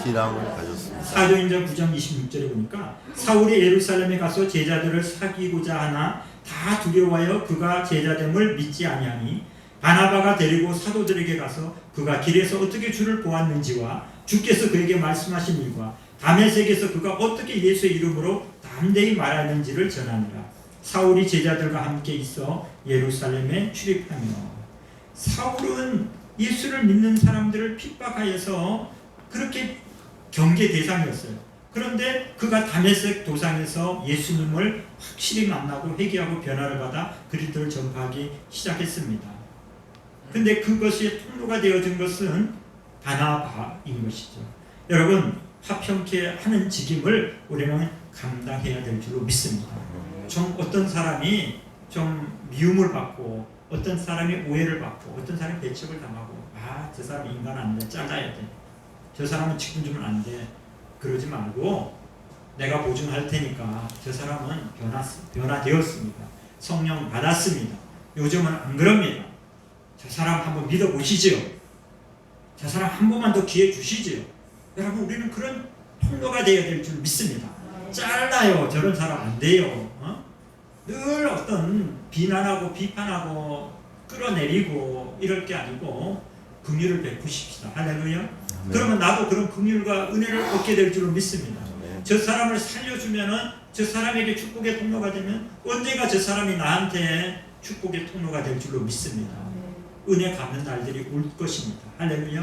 사도행전 9장 26절에 보니까 사울이 예루살렘에 가서 제자들을 사귀고자 하나 다 두려워하여 그가 제자됨을 믿지 아니하니 바나바가 데리고 사도들에게 가서 그가 길에서 어떻게 주를 보았는지와 주께서 그에게 말씀하신 일과 다메섹에서 그가 어떻게 예수의 이름으로 담대히 말하는지를 전하니라. 사울이 제자들과 함께 있어 예루살렘에 출입하며 사울은 예수를 믿는 사람들을 핍박하여서 그렇게 경계 대상이었어요. 그런데 그가 다메섹 도상에서 예수님을 확실히 만나고 회개하고 변화를 받아 그리스도를 전파하기 시작했습니다. 근데 그것이 통로가 되어진 것은 바나바인 것이죠. 여러분 화평케 하는 직임을 우리는 감당해야 될 줄로 믿습니다. 좀 어떤 사람이 좀 미움을 받고 어떤 사람이 오해를 받고 어떤 사람이 배척을 당하고 저 사람 인간 안 돼, 잘라야 돼, 저 사람은 직분 주면 안 돼, 그러지 말고 내가 보증할 테니까 저 사람은 변화되었습니다. 성령 받았습니다. 요즘은 안 그럽니다. 저 사람 한번 믿어보시지요. 저 사람 한 번만 더 기회 주시지요. 여러분 우리는 그런 통로가 되어야 될 줄 믿습니다. 잘라요. 저런 사람 안 돼요. 늘 어떤 비난하고 비판하고 끌어내리고 이럴 게 아니고 긍휼을 베푸십시다. 할렐루야. 그러면 나도 그런 긍휼과 은혜를 얻게 될 줄로 믿습니다. 저 사람을 살려주면은 저 사람에게 축복의 통로가 되면 언젠가 저 사람이 나한테 축복의 통로가 될 줄로 믿습니다. 은혜 갚는 날들이 올 것입니다. 할렐루야.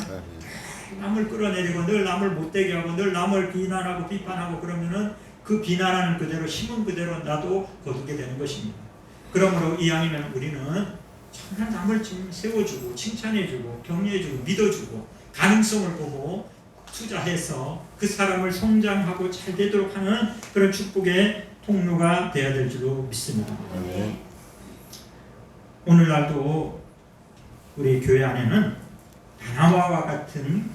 남을 끌어내리고 늘 남을 못되게 하고 늘 남을 비난하고 비판하고 그러면은 그 비난하는 그대로 힘은 그대로 나도 거두게 되는 것입니다. 그러므로 이왕이면 우리는 정말 남을 좀 세워주고 칭찬해주고 격려해주고 믿어주고 가능성을 보고 투자해서 그 사람을 성장하고 잘 되도록 하는 그런 축복의 통로가 되어야 될 줄로 믿습니다. 아멘. 오늘날도 우리 교회 안에는 바나바와 같은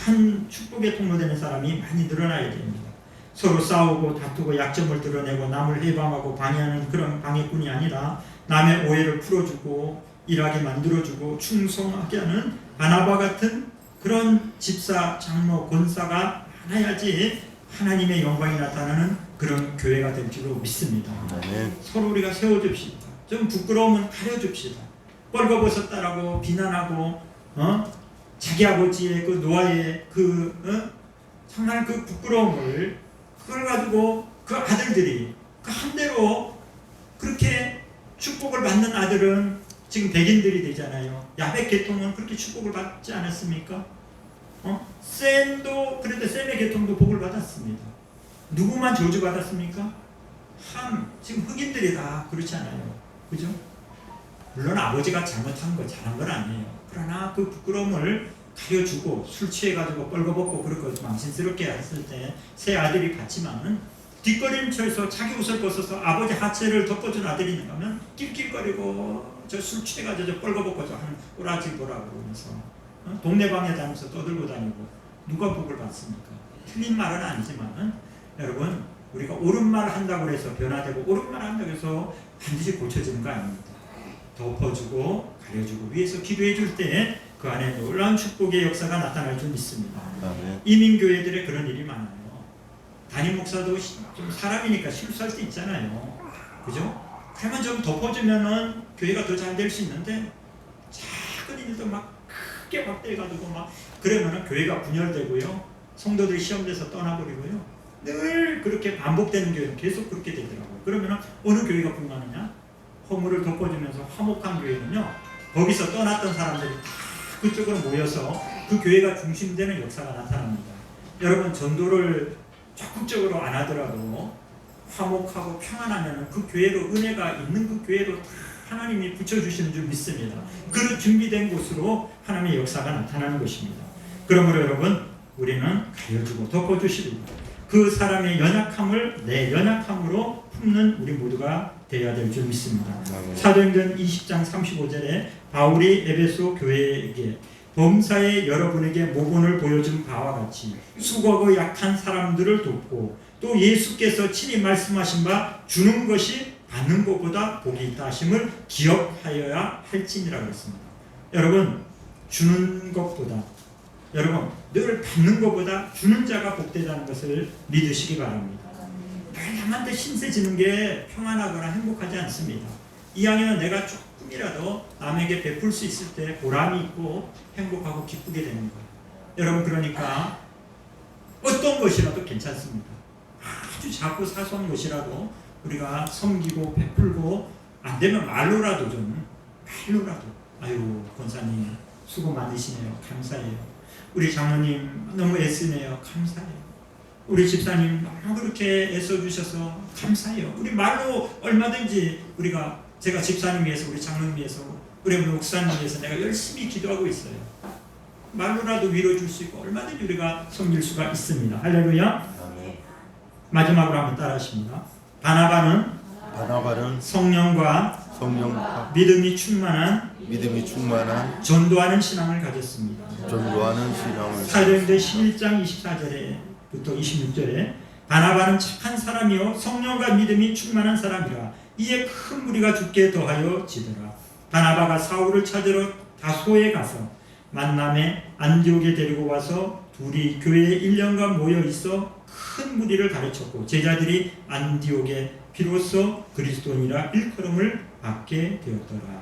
큰 축복의 통로 되는 사람이 많이 늘어나야 됩니다. 서로 싸우고 다투고 약점을 드러내고 남을 해방하고 방해하는 그런 방해꾼이 아니라 남의 오해를 풀어주고 일하게 만들어주고 충성하게 하는 바나바 같은 그런 집사, 장로, 권사가 많아야지 하나님의 영광이 나타나는 그런 교회가 될 줄로 믿습니다. 아멘. 서로 우리가 세워줍시다. 좀 부끄러우면 가려줍시다. 뻘거벗었다라고 비난하고 자기 아버지의 그 노아의 정말 그 부끄러움을 그걸 가지고 그 아들들이 그 한 대로 그렇게 축복을 받는 아들은 지금 백인들이 되잖아요. 야벳 계통은 그렇게 축복을 받지 않았습니까? 셈도 그래도 셈의 계통도 복을 받았습니다. 누구만 저주받았습니까? 지금 흑인들이 다 그렇지 않아요. 그죠? 물론 아버지가 잘못한 거 잘한 건 아니에요. 그러나 그 부끄러움을 가려주고 술 취해가지고 뻘거벗고 그렇게 망신스럽게 했을 때 새 아들이 봤지만은 뒷걸음쳐서 자기 옷을 벗어서 아버지 하체를 덮어준 아들이 있는가 하면 낄낄거리고 저 술 취해가지고 저 뻘거벗고 저 한 꼬라지 보라고 그러면서 동네방에 다니면서 떠들고 다니고 누가 복을 받습니까? 틀린 말은 아니지만은 여러분 우리가 옳은 말 한다고 해서 변화되고 옳은 말 한다고 해서 반드시 고쳐지는 거 아닙니다. 덮어주고 가려주고 위해서 기도해 줄 때 그 안에 놀라운 축복의 역사가 나타날 줄 믿습니다. 아멘. 이민교회들의 그런 일이 많아요. 담임 목사도 좀 사람이니까 실수할 때 있잖아요. 그죠? 그러면 좀 덮어주면은 교회가 더 잘 될 수 있는데 작은 일도 막 크게 확대해가지고 막 그러면은 교회가 분열되고요. 성도들이 시험돼서 떠나버리고요. 늘 그렇게 반복되는 교회는 계속 그렇게 되더라고요. 그러면은 어느 교회가 불나느냐? 허물을 덮어주면서 화목한 교회는요. 거기서 떠났던 사람들이 다 그쪽으로 모여서 그 교회가 중심되는 역사가 나타납니다. 여러분 전도를 적극적으로 안 하더라도 화목하고 평안하면 그 교회로 은혜가 있는 그 교회로 하나님이 붙여주시는 줄 믿습니다. 그 준비된 곳으로 하나님의 역사가 나타나는 것입니다. 그러므로 여러분 우리는 가려주고 덮어주시고 그 사람의 연약함을 내 연약함으로 품는 우리 모두가 되어야 될 줄 믿습니다. 사도행전 20장 35절에 바울이 에베소 교회에게 범사에 여러분에게 모본을 보여준 바와 같이 수고하고 약한 사람들을 돕고 또 예수께서 친히 말씀하신 바 주는 것이 받는 것보다 복이 있다 하심을 기억하여야 할지니라고 했습니다. 여러분 주는 것보다 여러분 늘 받는 것보다 주는 자가 복되다는 것을 믿으시기 바랍니다. 늘 남한테 신세지는 게 평안하거나 행복하지 않습니다. 이왕이면 내가 조금이라도 남에게 베풀 수 있을 때 보람이 있고 행복하고 기쁘게 되는 거예요. 여러분 그러니까 어떤 것이라도 괜찮습니다. 아주 작고 사소한 것이라도 우리가 섬기고 베풀고 안 되면 말로라도 아유 권사님 수고 많으시네요. 감사해요. 우리 장로님 너무 애쓰네요. 감사해요. 우리 집사님 너무 그렇게 애써주셔서 감사해요. 우리 말로 얼마든지 제가 집사님 위해서 우리 장로님 위해서 우리 목사님 위해서 내가 열심히 기도하고 있어요. 말로라도 위로줄 수 있고 얼마든지 우리가 섬길 수가 있습니다. 할렐루야. 마지막으로 한번 따라하십니다. 바나바는 성령과 믿음이 충만한 전도하는 신앙을 가졌습니다. 사도행전 11장 24절부터 26절에 바나바는 착한 사람이요 성령과 믿음이 충만한 사람이라 이에 큰 무리가 죽게 더하여 지더라. 바나바가 사울을 찾으러 다소에 가서 만남에 안디옥에 데리고 와서 둘이 교회에 1년간 모여 있어 큰 무리를 가르쳤고 제자들이 안디옥에 비로소 그리스도인이라 일컬음을 받게 되었더라.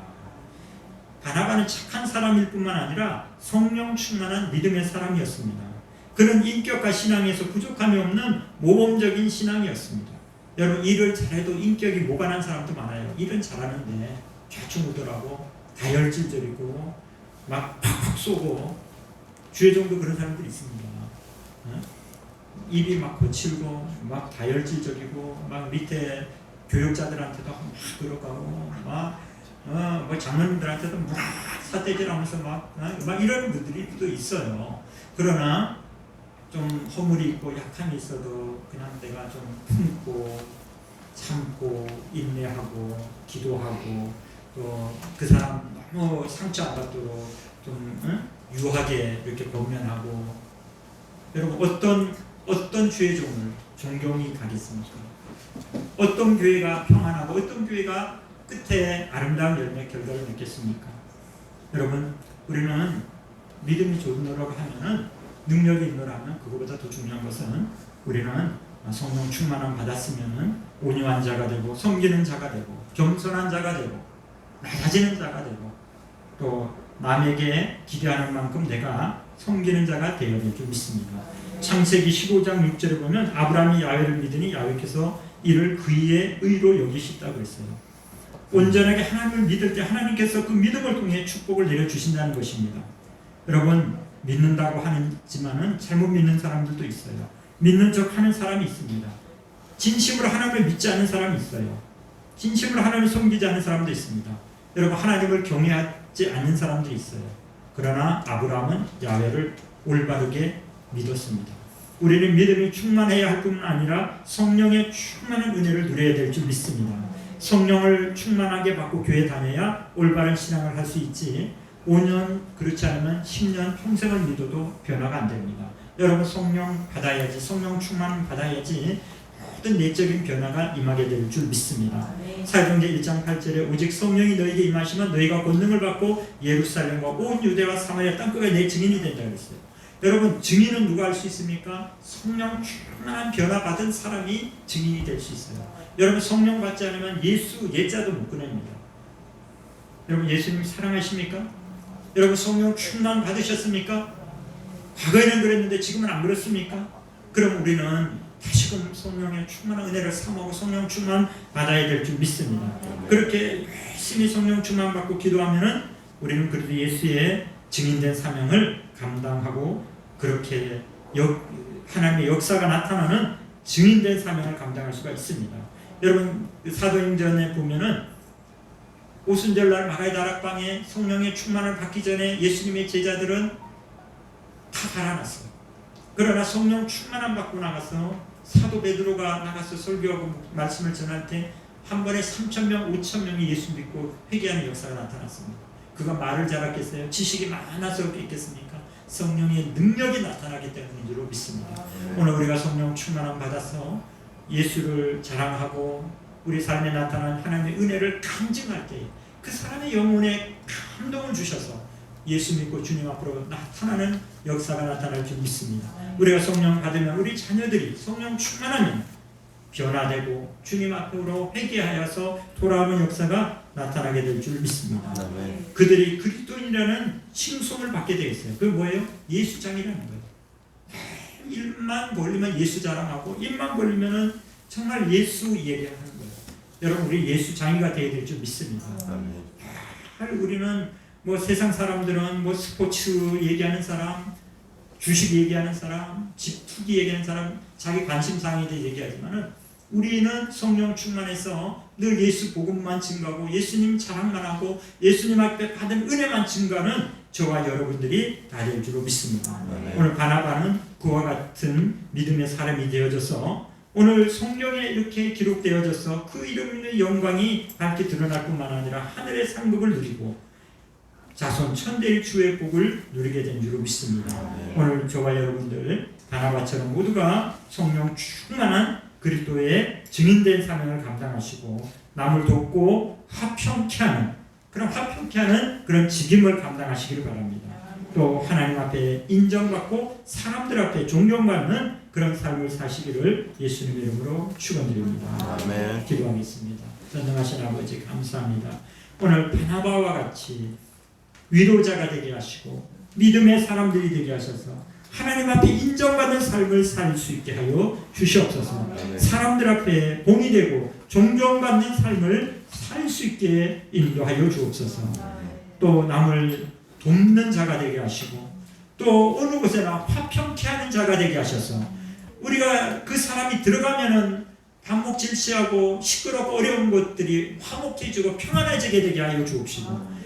바나바는 착한 사람일 뿐만 아니라 성령 충만한 믿음의 사람이었습니다. 그는 인격과 신앙에서 부족함이 없는 모범적인 신앙이었습니다. 여러분 일을 잘해도 인격이 모반한 사람도 많아요. 일은 잘하는데 좌충우돌하고 다혈질적이고 막 팍팍 쏘고 주의 정도 그런 사람들이 있습니다. 입이 막 거칠고 막 다혈질적이고 막 밑에 교육자들한테도 막 그러고 막 뭐 장로님들한테도 막 사대질하면서 막 이런 분들이 또 있어요. 그러나 좀 허물이 있고 약함이 있어도 그냥 내가 좀 품고 참고 인내하고 기도하고 또 그 사람 너무 상처 안 받도록 좀 유하게 이렇게 권면하고. 여러분 어떤 주의 종을 존경이 가겠습니까? 어떤 교회가 평안하고 어떤 교회가 끝에 아름다운 열매 결과를 맺겠습니까? 여러분 우리는 믿음이 좋은 노라고 하면은 능력이 있노라면 그거보다 더 중요한 것은 우리는 성령 충만함 받았으면은 온유한 자가 되고 섬기는 자가 되고 겸손한 자가 되고 낮아지는 자가 되고 또 남에게 기대하는 만큼 내가 섬기는 자가 되어야 될 줄 믿습니다. 창세기 15장 6절에 보면 아브라함이 야훼를 믿으니 야훼께서 이를 그의 의로 여기셨다고 했어요. 온전하게 하나님을 믿을 때 하나님께서 그 믿음을 통해 축복을 내려주신다는 것입니다. 여러분 믿는다고 하지만은 잘못 믿는 사람들도 있어요. 믿는 척 하는 사람이 있습니다. 진심으로 하나님을 믿지 않는 사람이 있어요. 진심으로 하나님을 섬기지 않는 사람도 있습니다. 여러분 하나님을 경외하지 않는 사람도 있어요. 그러나 아브라함은 야훼를 올바르게 믿었습니다. 우리는 믿음이 충만해야 할 뿐만 아니라 성령의 충만한 은혜를 누려야 될 줄 믿습니다. 성령을 충만하게 받고 교회 다녀야 올바른 신앙을 할 수 있지 5년 그렇지 않으면 10년 평생을 믿어도 변화가 안 됩니다. 여러분 성령 받아야지 성령 충만 받아야지 모든 내적인 변화가 임하게 될 줄 믿습니다. 사도행전 1장 8절에 오직 성령이 너에게 임하시면 너희가 권능을 받고 예루살렘과 온 유대와 사마리아 땅끝까지 내 증인이 된다 그랬어요. 여러분 증인은 누가 할 수 있습니까? 성령 충만한 변화 받은 사람이 증인이 될 수 있어요. 여러분 성령 받지 않으면 예수 예자도 못 꺼냅니다. 여러분 예수님 사랑하십니까? 여러분 성령 충만 받으셨습니까? 과거에는 그랬는데 지금은 안 그렇습니까? 그럼 우리는 다시금 성령의 충만한 은혜를 사모하고 성령 충만 받아야 될 줄 믿습니다. 그렇게 열심히 성령 충만 받고 기도하면은 우리는 그래도 예수의 증인된 사명을 감당하고 그렇게 하나님의 역사가 나타나는 증인된 사명을 감당할 수가 있습니다. 여러분 사도행전에 보면은 오순절날 마가의 다락방에 성령의 충만을 받기 전에 예수님의 제자들은 다 달아났어요. 그러나 성령 충만함 받고 나가서 사도 베드로가 나가서 설교하고 말씀을 전할 때 한 번에 3,000명, 5,000명이 예수 믿고 회개하는 역사가 나타났습니다. 그가 말을 잘했겠어요? 지식이 많아서 그렇겠습니까? 성령의 능력이 나타나기 때문인 줄 믿습니다. 오늘 우리가 성령 충만함 받아서 예수를 자랑하고 우리 삶에 나타난 하나님의 은혜를 간증할 때 그 사람의 영혼에 감동을 주셔서 예수 믿고 주님 앞으로 나타나는 역사가 나타날 줄 믿습니다. 우리가 성령 받으면 우리 자녀들이 성령 충만하면 변화되고 주님 앞으로 회개하여서 돌아오는 역사가 나타나게 될 줄 믿습니다. 그들이 그리스도인이라는 칭송을 받게 되겠어요. 그게 뭐예요? 예수장이라는 거예요. 입만 벌리면 예수 자랑하고 입만 벌리면 정말 예수 얘기하는 거예요. 여러분 우리 예수장이가 되어야 될 줄 믿습니다. 우리는 뭐 세상 사람들은 뭐 스포츠 얘기하는 사람, 주식 얘기하는 사람, 집 투기 얘기하는 사람, 자기 관심사항에 대해 얘기하지만은 우리는 성령 충만해서 늘 예수 복음만 증거하고 예수님 자랑만 하고 예수님 앞에 받은 은혜만 증거하는 저와 여러분들이 다 될 줄로 믿습니다. 오늘 바나바는 그와 같은 믿음의 사람이 되어져서 오늘 성경에 이렇게 기록되어져서 그 이름의 영광이 밝게 드러날 뿐만 아니라 하늘의 상급을 누리고 자손 천대의 주의 복을 누리게 된 줄로 믿습니다. 오늘 저와 여러분들 바나바처럼 모두가 성령 충만한 그리스도의 증인된 사명을 감당하시고 남을 돕고 화평케 하는 그런 직임을 감당하시기를 바랍니다. 또 하나님 앞에 인정받고 사람들 앞에 존경받는 그런 삶을 사시기를 예수님의 이름으로 축원드립니다. 아멘. 기도하겠습니다. 전능하신 아버지 감사합니다. 오늘 바나바와 같이 위로자가 되게 하시고 믿음의 사람들이 되게 하셔서 하나님 앞에 인정받는 삶을 살 수 있게 하여 주시옵소서. 사람들 앞에 본이 되고 존경받는 삶을 살 수 있게 인도하여 주옵소서. 또 남을 돕는 자가 되게 하시고 또 어느 곳에나 화평케 하는 자가 되게 하셔서 우리가 그 사람이 들어가면은 반목질시하고 시끄럽고 어려운 것들이 화목해지고 평안해지게 되게 하여 주옵시고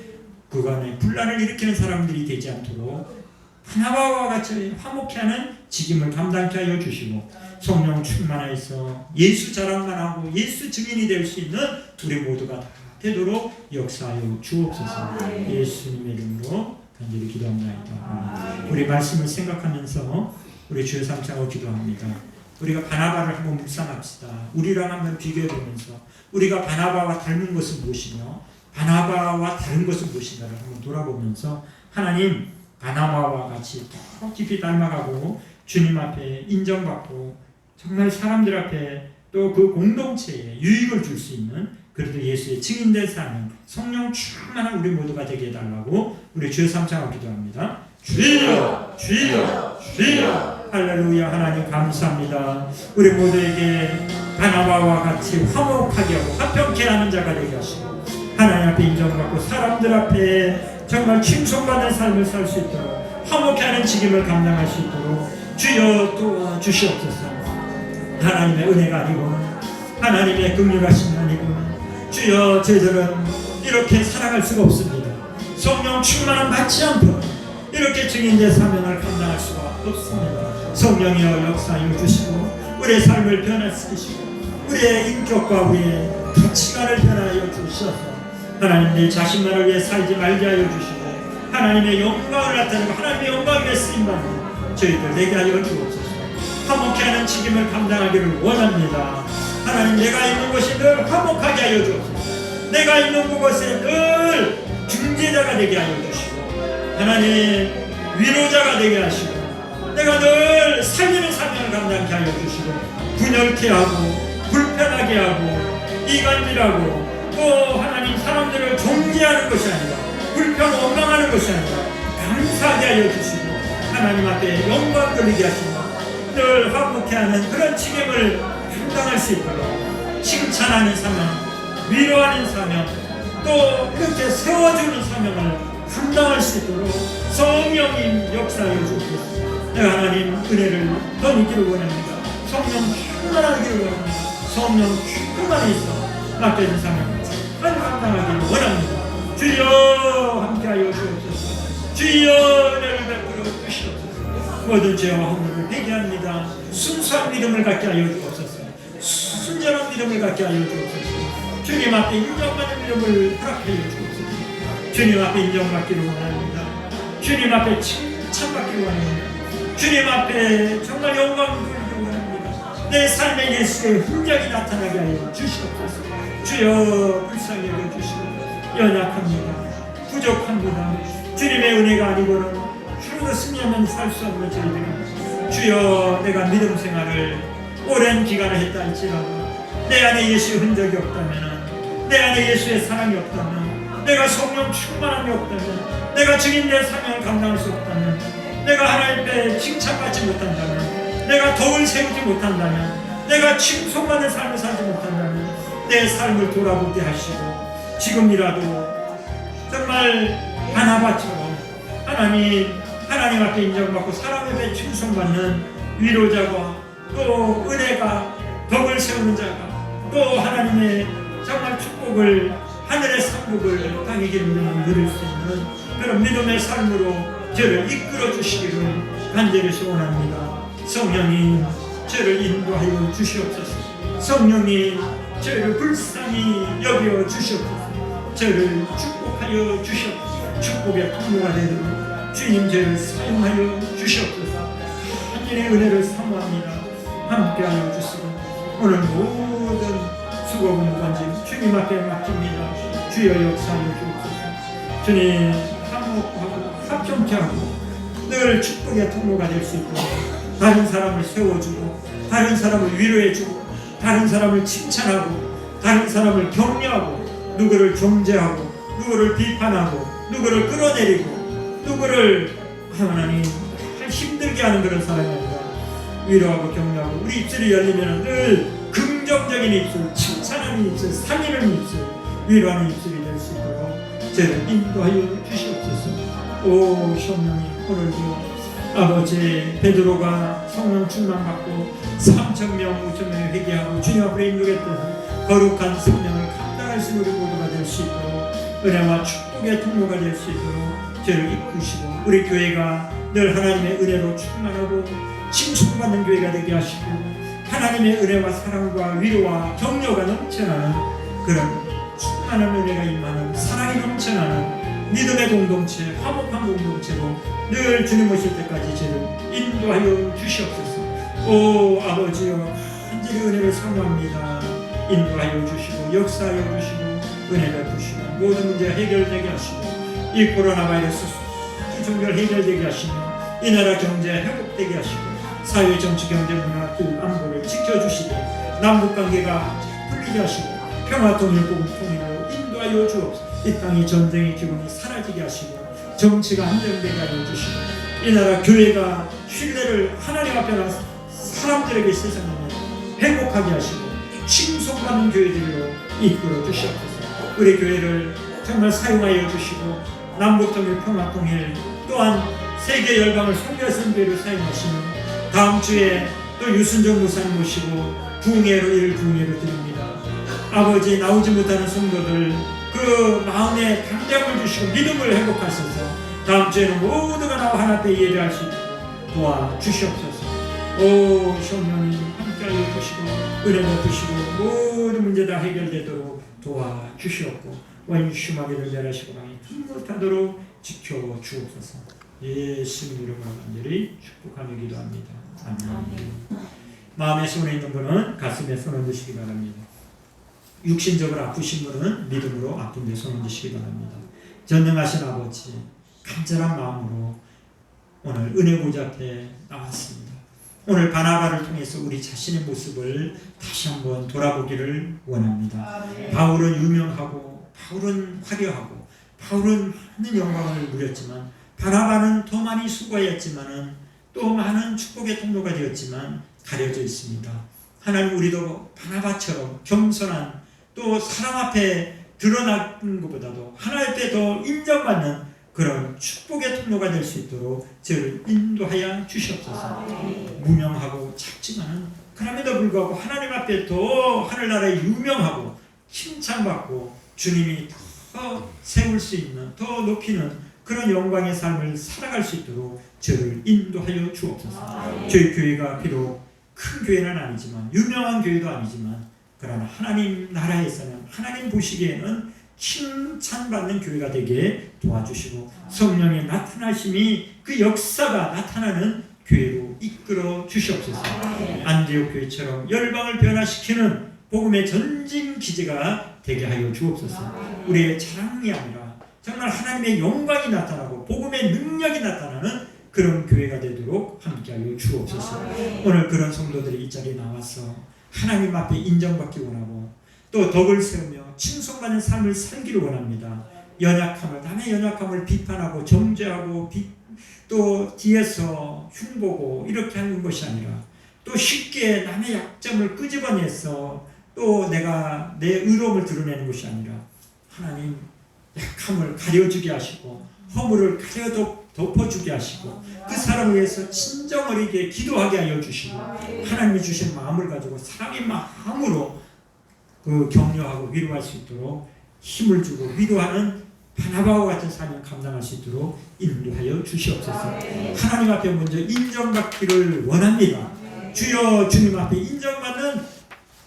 그간에 분란을 일으키는 사람들이 되지 않도록 바나바와 같이 화목해하는 직임을 감당케 하여 주시고 성령 충만하여서 예수 자랑만 하고 예수 증인이 될 수 있는 우리 모두가 다 되도록 역사하여 주옵소서. 예수님의 이름으로 간절히 기도합니다. 우리 말씀을 생각하면서 우리 주여 삼창하고 기도합니다. 우리가 바나바를 한번 묵상합시다. 우리랑 한번 비교해보면서 우리가 바나바와 닮은 것은 무엇이며 바나바와 다른 것은 무엇인가를 한번 돌아보면서 하나님 바나바와 같이 더 깊이 닮아가고 주님 앞에 인정받고 정말 사람들 앞에 또 그 공동체에 유익을 줄 수 있는 그래도 예수의 증인된 삶은 성령 충만한 우리 모두가 되게 해달라고 우리 주여 삼창하고 기도합니다. 주여 주여 주여 할렐루야. 하나님 감사합니다. 우리 모두에게 바나바와 같이 화목하게 하고 화평케 하는 자가 되게 하시고 하나님 앞에 인정받고 사람들 앞에 정말 칭송받는 삶을 살 수 있도록 화목케 하는 직임을 감당할 수 있도록 주여 도와주시옵소서. 하나님의 은혜가 아니고는 하나님의 긍휼하심이 아니고는 주여 저희들은 이렇게 살아갈 수가 없습니다. 성령 충만함 받지 않고 이렇게 증인의 사명을 감당할 수가 없습니다. 성령이여 역사하여 주시고 우리의 삶을 변화시키시고 우리의 인격과 우리의 가치관을 변화하여 주셔서 하나님 내 자신만을 위해 살지 말게 하여 주시고 하나님의 영광을 나타내고 하나님의 영광을 위해 쓰임받는 저희들 되게 하여 주옵소서. 화목케 하는 책임을 감당하기를 원합니다. 하나님 내가 있는 곳이 늘 화목하게 하여 주옵소서. 내가 있는 그곳에 늘 중재자가 되게 하여 주시고 하나님 위로자가 되게 하시고 내가 늘 살리는 사명을 감당케 하여 주시고 분열케 하고 불편하게 하고 이간질하고 또 하나님 사람들을 정죄하는 것이 아니라 불평 원망하는 것이 아니라 감사하게 하여 주시고 하나님 앞에 영광 돌리게 하시고 늘 화목케 하는 그런 책임을 감당할 수 있도록 칭찬하는 사명, 위로하는 사명, 또 이렇게 세워주는 사명을 감당할 수 있도록 성령님 역사해 주옵소서. 내가 하나님 은혜를 더 누기를 원합니다. 성령 충만하기를 원합니다. 성령 충만해서 맡겨진 사명을 잘 감당하기를 원합니다. 주여 함께하여 주옵소서. 주여 은혜를 베풀어 주시옵소서. 모든 죄와 허물을 회개합니다. 순수한 믿음을 갖게 하여 주옵소서. 순전한 믿음을 갖게 하여 주옵소서. 주님 앞에 인정받는 믿음을 허락하여 주옵소서. 주님 앞에 인정받기를 원합니다. 주님 앞에 칭찬받기를 원합니다. 주님 앞에 정말 영광을 돌리기를 원합니다. 내 삶에 예수의 흔적이 나타나게 하여 주시옵소서. 주여 불쌍히 여겨주시고 연약합니다. 부족합니다. 주님의 은혜가 아니고는 하루도 승리하면 살 수 없는 저희들이 주여 내가 믿음 생활을 오랜 기간을 했다 할지라도 내 안에 예수의 흔적이 없다면 내 안에 예수의 사랑이 없다면 내가 성령 충만함이 없다면 내가 증인된 사명을 감당할 수 없다면 내가 하나님 앞에 칭찬받지 못한다면 내가 덕을 세우지 못한다면 내가 칭송받는 삶을 살지 못한다면 내 삶을 돌아보게 하시고 지금이라도 정말 바나바처럼 하나님 앞에 인정받고 사람 앞에 칭송받는 위로자가 또 은혜가 덕을 세우는 자가 또 하나님의 정말 축복을 하늘의 상복을 땅의 기름으로 누릴 수 있는 그런 믿음의 삶으로 저를 이끌어 주시기를 간절히 소원합니다. 성령님 저를 인도하여 주시옵소서. 성령님 저를 불쌍히 여겨 주시옵소서. 저를 축복하여 주시옵소서. 축복의 통로가 되도록 주님 저를 사용하여 주시옵소서. 하늘의 은혜를 사모합니다. 함께하여 주시고 오늘 모든 수고하고 무관심 주님 앞에 맡깁니다. 주여 역사하여 주옵소서. 주님 화목하고 합정케 하고 늘 축복의 통로가 될 수 있도록 다른 사람을 세워주고 다른 사람을 위로해주고 다른 사람을 칭찬하고 다른 사람을 격려하고 누구를 정죄하고 누구를 비판하고 누구를 끌어내리고 누구를 하나님 힘들게 하는 그런 사람이 아니라 위로하고 격려하고 우리 입술이 열리면 늘 긍정적인 입술, 칭찬하는 입술, 살리는 입술, 위로하는 입술이 될 수 있도록 저를 인도하여 주시옵소서. 오 성령님 오늘도 아버지 베드로가 성령 충만받고 3,000명 5,000명이 회개하고 주님 앞에 인도했던 거룩한 성령을 감당할 수 있는 우리 모두가 될 수 있도록 은혜와 축복의 통로가 될 수 있도록 저를 이끄시고 우리 교회가 늘 하나님의 은혜로 충만하고 칭송받는 교회가 되게 하시고 하나님의 은혜와 사랑과 위로와 격려가 넘쳐나는 그런 충만한 은혜가 임하는 사랑이 넘쳐나는 믿음의 공동체, 화목한 공동체로 늘 주님 오실 때까지 저를 인도하여 주시옵소서. 오 아버지여, 간절히 은혜를 사모합니다. 인도하여 주시고 역사하여 주시고 은혜 베푸시고 모든 문제가 해결되게 하시고 이 코로나 바이러스 종결 해결되게 하시며 이 나라 경제 회복되게 하시고 사회 정치 경제 문화 안보를 지켜주시되 남북관계가 풀리게 하시고 평화 통일 복음 통일로 인도하여 주옵소서. 이 땅의 전쟁의 기분이 사라지게 하시고 정치가 안정되게 하여 주시고 이 나라 교회가 신뢰를 하나님 앞에 난 사람들에게 세상에 회복하게 하시고 칭송받는 교회들로 이끌어 주시옵소서. 우리 교회를 정말 사용하여 주시고 남북통일 평화통일 또한 세계 열방을 선교하신 교회로 사용하시는 다음 주에 또 유순정 목사님 모시고 부흥회로 이를 부흥회로 드립니다. 아버지 나오지 못하는 성도들 그 마음에 강력을 주시고 믿음을 회복하셔서 다음 주에는 모두가 나와 하나 앞에 예배할 수 있도록 도와주시옵소서. 오 성령님 함께하여 주시고 은혜 베푸시고 모든 문제 다 해결되도록 도와주시옵고 원수마귀를 멸하시고 강이 못하도록 지켜주옵소서. 예수님 이름으로 간절히 축복하며 기도합니다. 아멘. 마음에 손에 있는 분은 가슴에 손을 얹으시기 바랍니다. 육신적으로 아프신 분은 믿음으로 아픈 데 손을 얹으시기 바랍니다. 전능하신 아버지, 간절한 마음으로 오늘 은혜 보좌 앞에 나왔습니다. 오늘 바나바를 통해서 우리 자신의 모습을 다시 한번 돌아보기를 원합니다. 바울은 유명하고 바울은 화려하고 바울은 많은 영광을 누렸지만 바나바는 더 많이 수고하였지만은 또 많은 축복의 통로가 되었지만 가려져 있습니다. 하나님 우리도 바나바처럼 겸손한 또 사람 앞에 드러나는 것보다도 하나님 앞에 더 인정받는 그런 축복의 통로가 될 수 있도록 저를 인도하여 주시옵소서. 무명하고 작지만은 그럼에도 불구하고 하나님 앞에 더 하늘나라에 유명하고 칭찬받고 주님이 더 세울 수 있는 더 높이는 그런 영광의 삶을 살아갈 수 있도록 저를 인도하여 주옵소서. 저희 교회가 비록 큰 교회는 아니지만 유명한 교회도 아니지만 그러나 하나님 나라에서는 하나님 보시기에는 칭찬받는 교회가 되게 도와주시고 성령의 나타나심이 그 역사가 나타나는 교회로 이끌어 주시옵소서. 안디옥 교회처럼 열방을 변화시키는 복음의 전진 기제가 되게 하여 주옵소서. 우리의 자랑이 아니라 정말 하나님의 영광이 나타나고 복음의 능력이 나타나는 그런 교회가 되도록 함께하여 주옵소서. 오늘 그런 성도들이 이 자리에 나와서 하나님 앞에 인정받기 원하고 또 덕을 세우며 칭송받는 삶을 살기를 원합니다. 남의 연약함을 비판하고 정죄하고 또 뒤에서 흉보고 이렇게 하는 것이 아니라 또 쉽게 남의 약점을 끄집어내서 또 내가 내 의로움을 드러내는 것이 아니라 하나님 약함을 가려주게 하시고 허물을 가려 덮어주게 하시고 그 사람을 위해서 친정 어리게 기도하게 하여 주시고 하나님이 주신 마음을 가지고 사랑의 마음으로 그 격려하고 위로할 수 있도록 힘을 주고 위로하는 바나바와 같은 삶을 감당할 수 있도록 인도하여 주시옵소서. 하나님 앞에 먼저 인정받기를 원합니다. 주여 주님 앞에 인정받는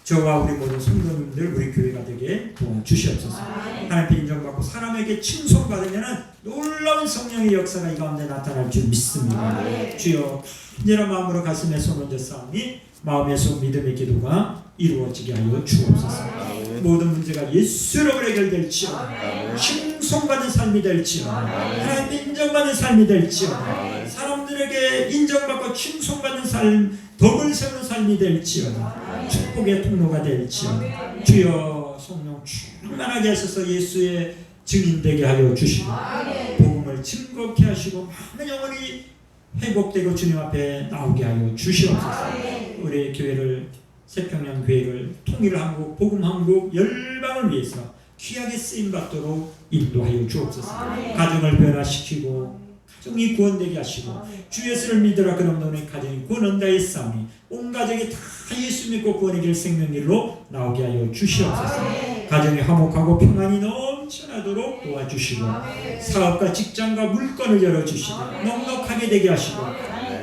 저와 우리 모든 성도님들 우리 교회가 되게 도와주시옵소서. 하나님 앞에 인정받고 사람에게 칭송받으면 놀라운 성령의 역사가 이 가운데 나타날 줄 믿습니다. 주여 간절한 마음으로 가슴에 손 얹어 싸우니 마음에서 믿음의 기도가 이루어지게 하여 주옵소서. 모든 문제가 예수로 해결될지어다. 칭송받는 삶이 될지어다. 하나님께 인정받는 삶이 될지어다. 사람들에게 인정받고 칭송받는 삶, 덕을 세우는 삶이 될지어다. 축복의 통로가 될지어다. 주여 성령 충만하게 하셔서 예수의 증인되게 하여 주시고 복음을 증거케 하시고 많은 영혼이 회복되고 주님 앞에 나오게 하여 주시옵소서. 우리 교회를 새평양 교회를 통일한국 복음한국 열방을 위해서 귀하게 쓰임받도록 인도하여 주옵소서. 가정을 변화시키고 가정이 구원되게 하시고 주 예수를 믿으라 그럼 너네 가정이 구원 얻는다 했사오니 온 가족이 다 예수 믿고 구원의 길 생명길로 나오게 하여 주시옵소서. 가정이 화목하고 평안이 넘쳐나도록 도와주시고 사업과 직장과 물건을 열어주시고 넉넉하게 되게 하시고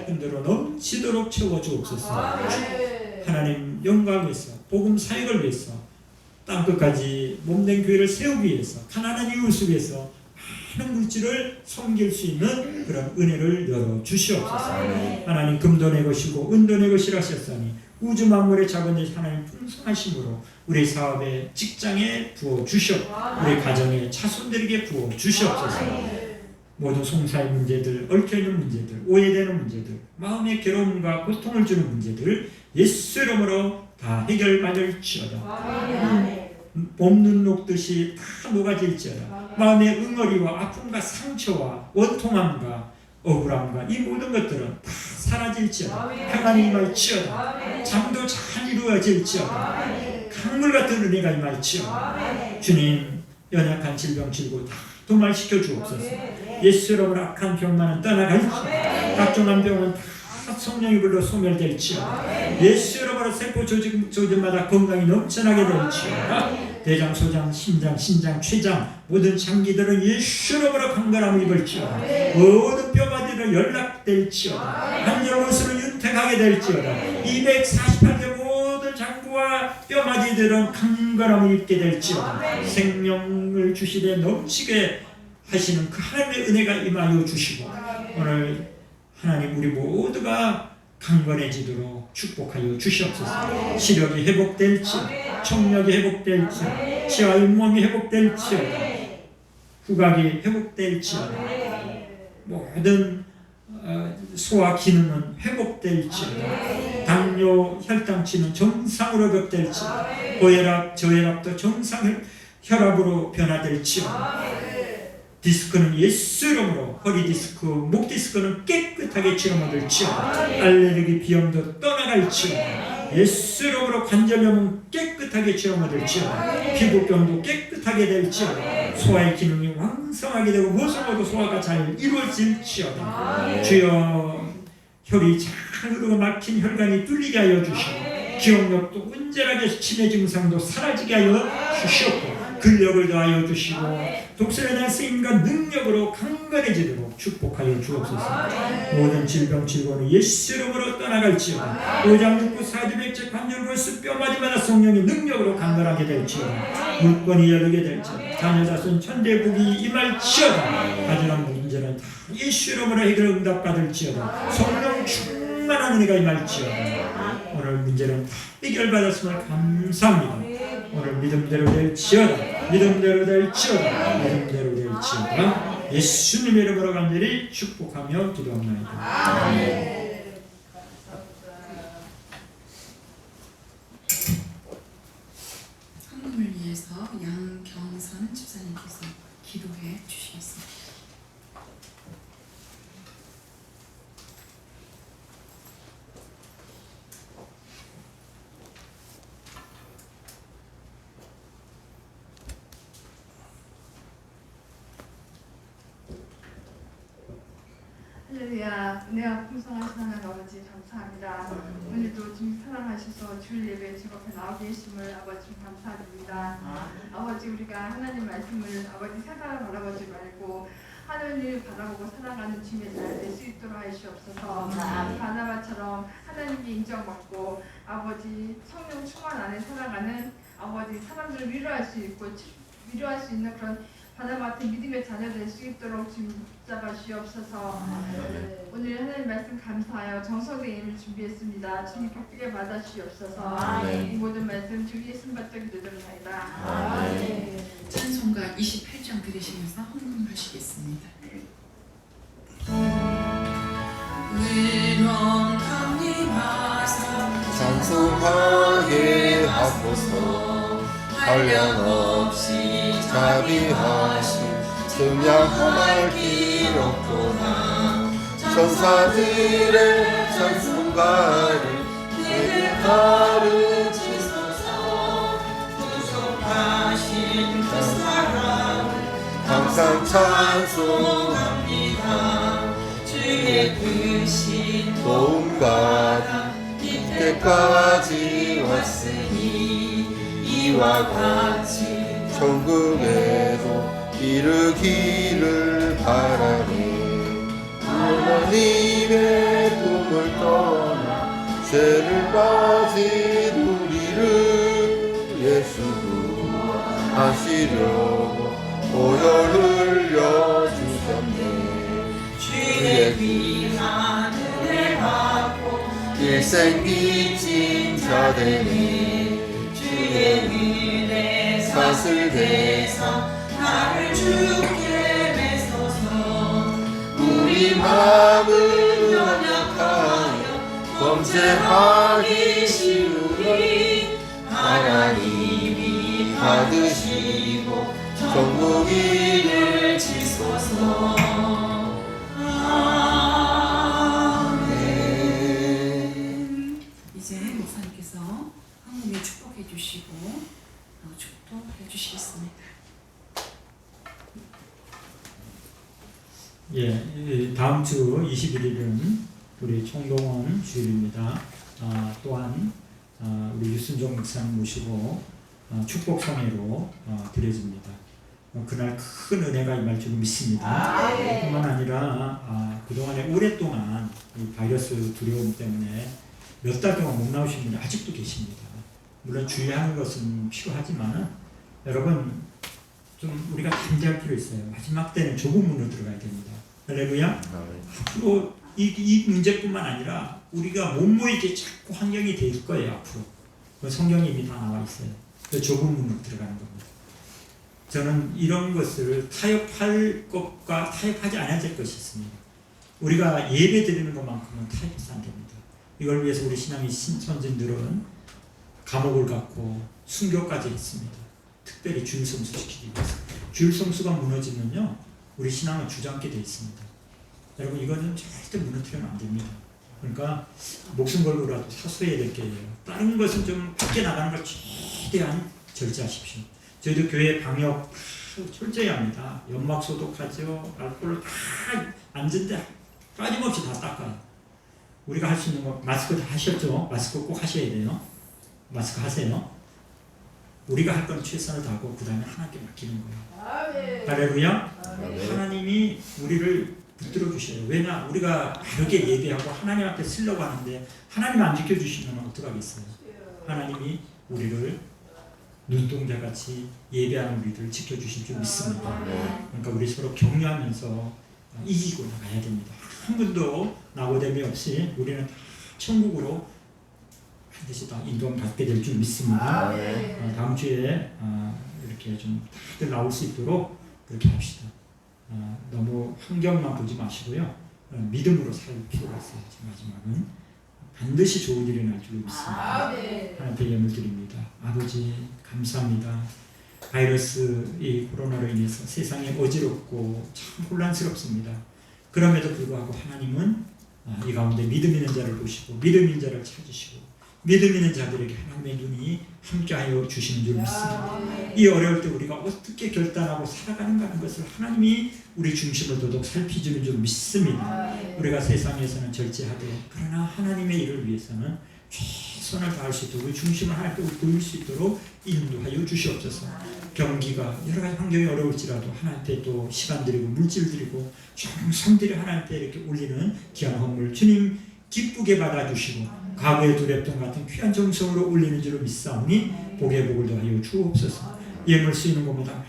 힘들어 넘치도록 채워주옵소서. 하나님 영광을 위해서 복음 사역을 위해서 땅끝까지 몸된 교회를 세우기 위해서 가난한 이웃을 위해서 많은 물질을 섬길 수 있는 그런 은혜를 열어주시옵소서. 하나님 금도 내 것이고 은도 내 것이라 하셨사니 우주 만물의 작은 일 하나님 풍성하심으로 우리 사업에 직장에 부어주시옵 우리 가정에 자손들에게 부어주시옵소서. 모든 송사의 문제들, 얽혀있는 문제들, 오해되는 문제들, 마음의 괴로움과 고통을 주는 문제들 예수 이름으로 다 해결받을지어다. 봄눈 녹듯이 다 녹아질지어다. 마음의 응어리와 아픔과 상처와 원통함과 억울함과 이 모든 것들은 다 사라질지어다. 평안이 임할지어다. 잠도 잘 이루어질지어다. 강물같은 은혜가 임할지어다. 주님 연약한 질병 질고 다 도말시켜 주옵소서. 예수 이름으로 악한 병만은 떠나갈지어다. 각종한 병은 다 성령이 불러 소멸될지어다. 예수 이름으로 세포 조직마다 건강이 넘쳐나게 될지어다. 대장, 소장, 심장, 신장, 췌장 모든 장기들은 예수 이름으로 강건함을 입을지어다. 모든 뼈마디는 연락될지어다. 한절못으로 윤택하게 될지어다. 248개 모든 장부와 뼈마디들은 강건함을 입게 될지어다. 생명을 주시되 넘치게 하시는 그 하나님의 은혜가 임하여 주시고 오늘 하나님 우리 모두가 강건해지도록 축복하여 주시옵소서. 시력이 회복될지어다. 청력이 회복될지어다. 치아 잇몸이 회복될지어다. 후각이 회복될지어다. 모든 소화 기능은 회복될지어다. 당뇨 혈당치는 정상으로 회복될지어다. 고혈압 저혈압도 정상 혈압으로 변화될지어다. 디스크는 예수 이름으로 허리 디스크, 목 디스크는 깨끗하게 치료받을지어다. 알레르기 비염도 떠나갈지어다. 예수 이름으로 관절염은 깨끗하게 치료받을지어다. 피부병도 깨끗하게 될지어다. 소화의 기능이 왕성하게 되고 무엇을 먹어도 소화가 잘 이루어질지어다. 주여 혈이 잘 흐르고 막힌 혈관이 뚫리게 하여 주시고 기억력도 온전하게 치매 증상도 사라지게 하여 주시옵고 근력을 더하여 주시고 독설에 대한 쓰임과 능력으로 강건해지도록 축복하여 주옵소서. 모든 질병 질고는 예수 이름으로 떠나갈지어다. 오장육부 사주백제 관절골수 뼈마디마다 성령의 능력으로 강건하게 될지어다. 물건이 열리게 될지어다. 자녀자손 천대국이 임할지어다. 가정한 문제는 다 예수 이름으로 해결 응답받을지어다. 성령 충만한 은혜가 임할지어다. 오늘 문제는 다 해결받았음을 감사합니다. 오늘 믿음대로 될지어다. 믿음대로 될지어다. 믿음대로 될지어다. 예수님의 이름으로 간절히 축복하며 기도합니다. 아멘. 헌금을 위해서 양경선 집사님께서 기도해 주시겠습니다. 할렐루야. 은혜와 풍성하신 하나님 아버지 감사합니다. 오늘도 주님 사랑하셔서 주일 예배에 즐겁게 나와 계심을 아버지 감사드립니다. 아버지 우리가 하나님 말씀을 아버지 세상을 바라보지 말고 하나님을 바라보고 살아가는 주님의 날 될 수 있도록 하시옵소서. 바나바처럼 하나님께 인정받고 아버지 성령 충만 안에 살아가는 아버지 사람들을 위로할 수 있고 위로할 수 있는 그런 바나바 같은 믿음의 자녀 될 수 있도록 주님 붙잡아 주옵소서. 오늘 하나님 말씀 감사하여 정성된 예를 준비했습니다. 주님 기쁘게 받아 주옵소서. 이 모든 말씀 주 예수님 받들어 기도드립니다. 찬송가 28장 들으시면서 헌금하시겠습니다. 위로함이 하사 찬송하게 하소서. 한량없이 자비하신 승량할 길 없구나. 천사들의 찬송가를 그를 가르치소서. 구속하신 그 사랑을 항상 찬송합니다. 주의 크신 도움받아 이때까지 왔으니 이와 같이 천국에도 이르기를 바라네. 하나님의 도움을 떠나 죄를 가진 우리를 예수 구하시려고 보혈 흘려 주셨네. 주의 피 하늘을 받고 일생 빚진 자 되네. 주의 은혜 사슬대사 나를 주께 맺소서. 우리 마음을 연약하여 범죄하기 쉬우니 하나님이 받으시고 전국 이를 치소서. 아멘. 이제 목사님께서 한국에 축복해 주시고 축복해 주시겠습니다. 예, 다음 주 21일은 우리 총동원 주일입니다. 또한 우리 유순종 목사님 모시고 축복성회로 드려집니다. 그날 큰 은혜가 임할 줄 믿습니다. 뿐만 아니라 그동안에 오랫동안 이 바이러스 두려움 때문에 몇 달 동안 못 나오신 분이 아직도 계십니다. 물론 주의하는 것은 필요하지만 여러분 좀 우리가 담대할 필요 있어요. 마지막 때는 좁은 문으로 들어가야 됩니다. 할렐루야. 앞으로 이 문제뿐만 아니라 우리가 못 모이게 자꾸 환경이 될 거예요. 앞으로 그 성경에 이미 다 나와 있어요. 그 좁은 문으로 들어가는 겁니다. 저는 이런 것을 타협할 것과 타협하지 않아야 될 것이 있습니다. 우리가 예배 드리는 것만큼은 타협해서 안 됩니다. 이걸 위해서 우리 신앙의 신천진들은 감옥을 갖고 순교까지 했습니다. 특별히 주일 성수 시키기 위해서. 주일 성수가 무너지면요 우리 신앙은 주저앉게 되어 있습니다. 여러분 이거는 절대 무너뜨리면 안 됩니다. 그러니까 목숨 걸고라도 사수해야 될 게예요. 다른 것은 좀 밖에 나가는 걸 최대한 절제하십시오. 저희도 교회 방역 철저히 합니다. 연막 소독하죠. 알코올 다 앉은데 빠짐없이 다 닦아요. 우리가 할 수 있는 거 마스크 다 하셨죠? 마스크 꼭 하셔야 돼요. 마스크 하세요. 우리가 할 건 최선을 다하고 그 다음에 하나님께 맡기는 거예요. 할렐루야. 하나님이 우리를 붙들어 주셔요. 왜냐? 우리가 바르게 예배하고 하나님 앞에 쓰려고 하는데 하나님 안 지켜주시면 어떡하겠어요. 하나님이 우리를 눈동자같이 예배하는 우리를 지켜주실 줄 믿습니다. 그러니까 우리 서로 격려하면서 이기고 나가야 됩니다. 한 분도 낙오됨이 없이 우리는 다 천국으로 반드시 다 인도함 받게 될 줄 믿습니다. 다음 주에 이렇게 좀 다들 나올 수 있도록 그렇게 합시다. 너무 환경만 보지 마시고요. 믿음으로 살 필요가 있어요. 마지막은 반드시 좋은 일이 날 줄 믿습니다. 하나님께 예물 드립니다. 아버지 감사합니다. 바이러스 이 코로나로 인해서 세상이 어지럽고 참 혼란스럽습니다. 그럼에도 불구하고 하나님은 이 가운데 믿음 있는 자를 보시고 믿음 있는 자를 찾으시고 믿음 있는 자들에게 하나님의 눈이 함께하여 주시는 줄 믿습니다. 이 어려울 때 우리가 어떻게 결단하고 살아가는가 하는 것을 하나님이 우리 중심을 더더욱 살피주는 줄 믿습니다. 우리가 세상에서는 절제하되 그러나 하나님의 일을 위해서는 최선을 다할 수 있도록 우리 중심을 하나님께 돌릴 수 있도록 인도하여 주시옵소서. 경기가 여러 가지 환경이 어려울지라도 하나님께 또 시간 드리고 물질 드리고 정성들이 하나님께 이렇게 올리는 귀한 헌물 주님 기쁘게 받아주시고 과거의 두렵던 같은 귀한 정성으로 올리는 줄로 믿사오니 복의 복을 더하여 주옵소서. 예물 쓰이는 것보다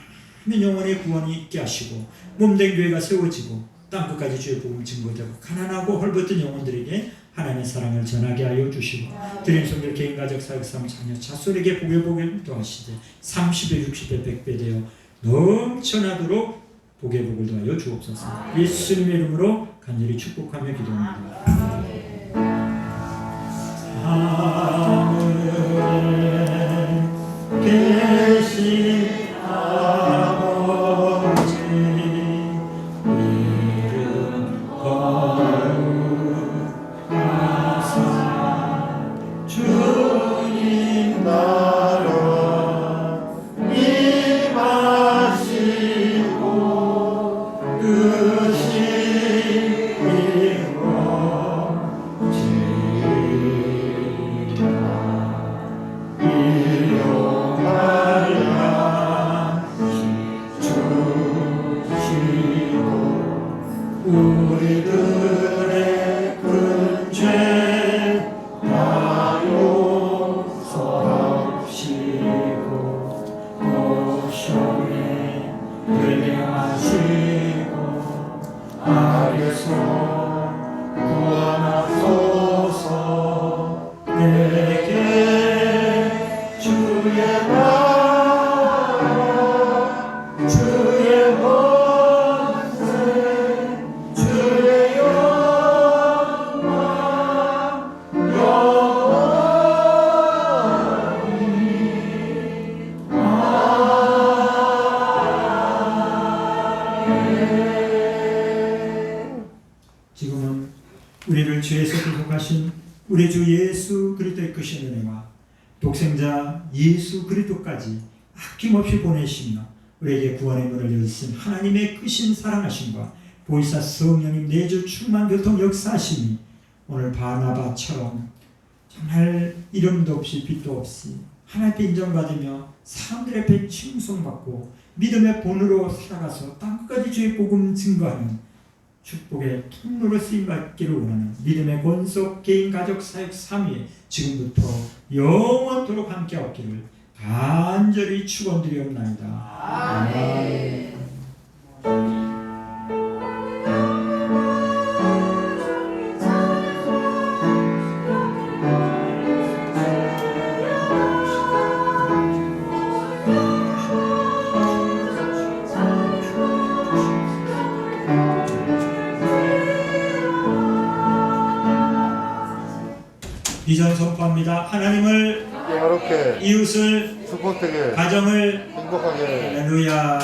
많은 영혼의 구원이 있게 하시고 몸된 교회가 세워지고 땅끝까지 주의 복음 증거되고 가난하고 헐벗은 영혼들에게 하나님의 사랑을 전하게 하여 주시고 드린 손들 개인 가족 사역 삶 자녀 자손에게 복의 복을 더하시되 30배 60배 100배 되어 넘쳐나도록 복의 복을 더하여 주옵소서. 예수님의 이름으로 간절히 축복하며 기도합니다. 하늘에 계신 아버지 이름 거룩하사 주님 나라 임하시고 뜻이 우리를 죄에서 구속하신 우리 주 예수 그리스도의 크신 은혜와 독생자 예수 그리스도까지 아낌없이 보내시며 우리에게 구원의 문을 여신 하나님의 크신 사랑하심과 보이사 성령님 내주 충만 교통 역사하심이 오늘 바나바처럼 정말 이름도 없이 빛도 없이 하나님께 인정받으며 사람들 앞에 칭송받고 믿음의 본으로 살아가서 땅끝까지 주의 복음 증거하는 축복의 통로로 쓰임받기를 원하는 믿음의 권속 개인 가족 사역 3위에 지금부터 영원토록 함께 없기를 간절히 축원드리옵나이다. 아멘. 비전 선포합니다. 하나님을 깨어롭게 이웃을 축복되게 가정을 행복하게 할렐루야.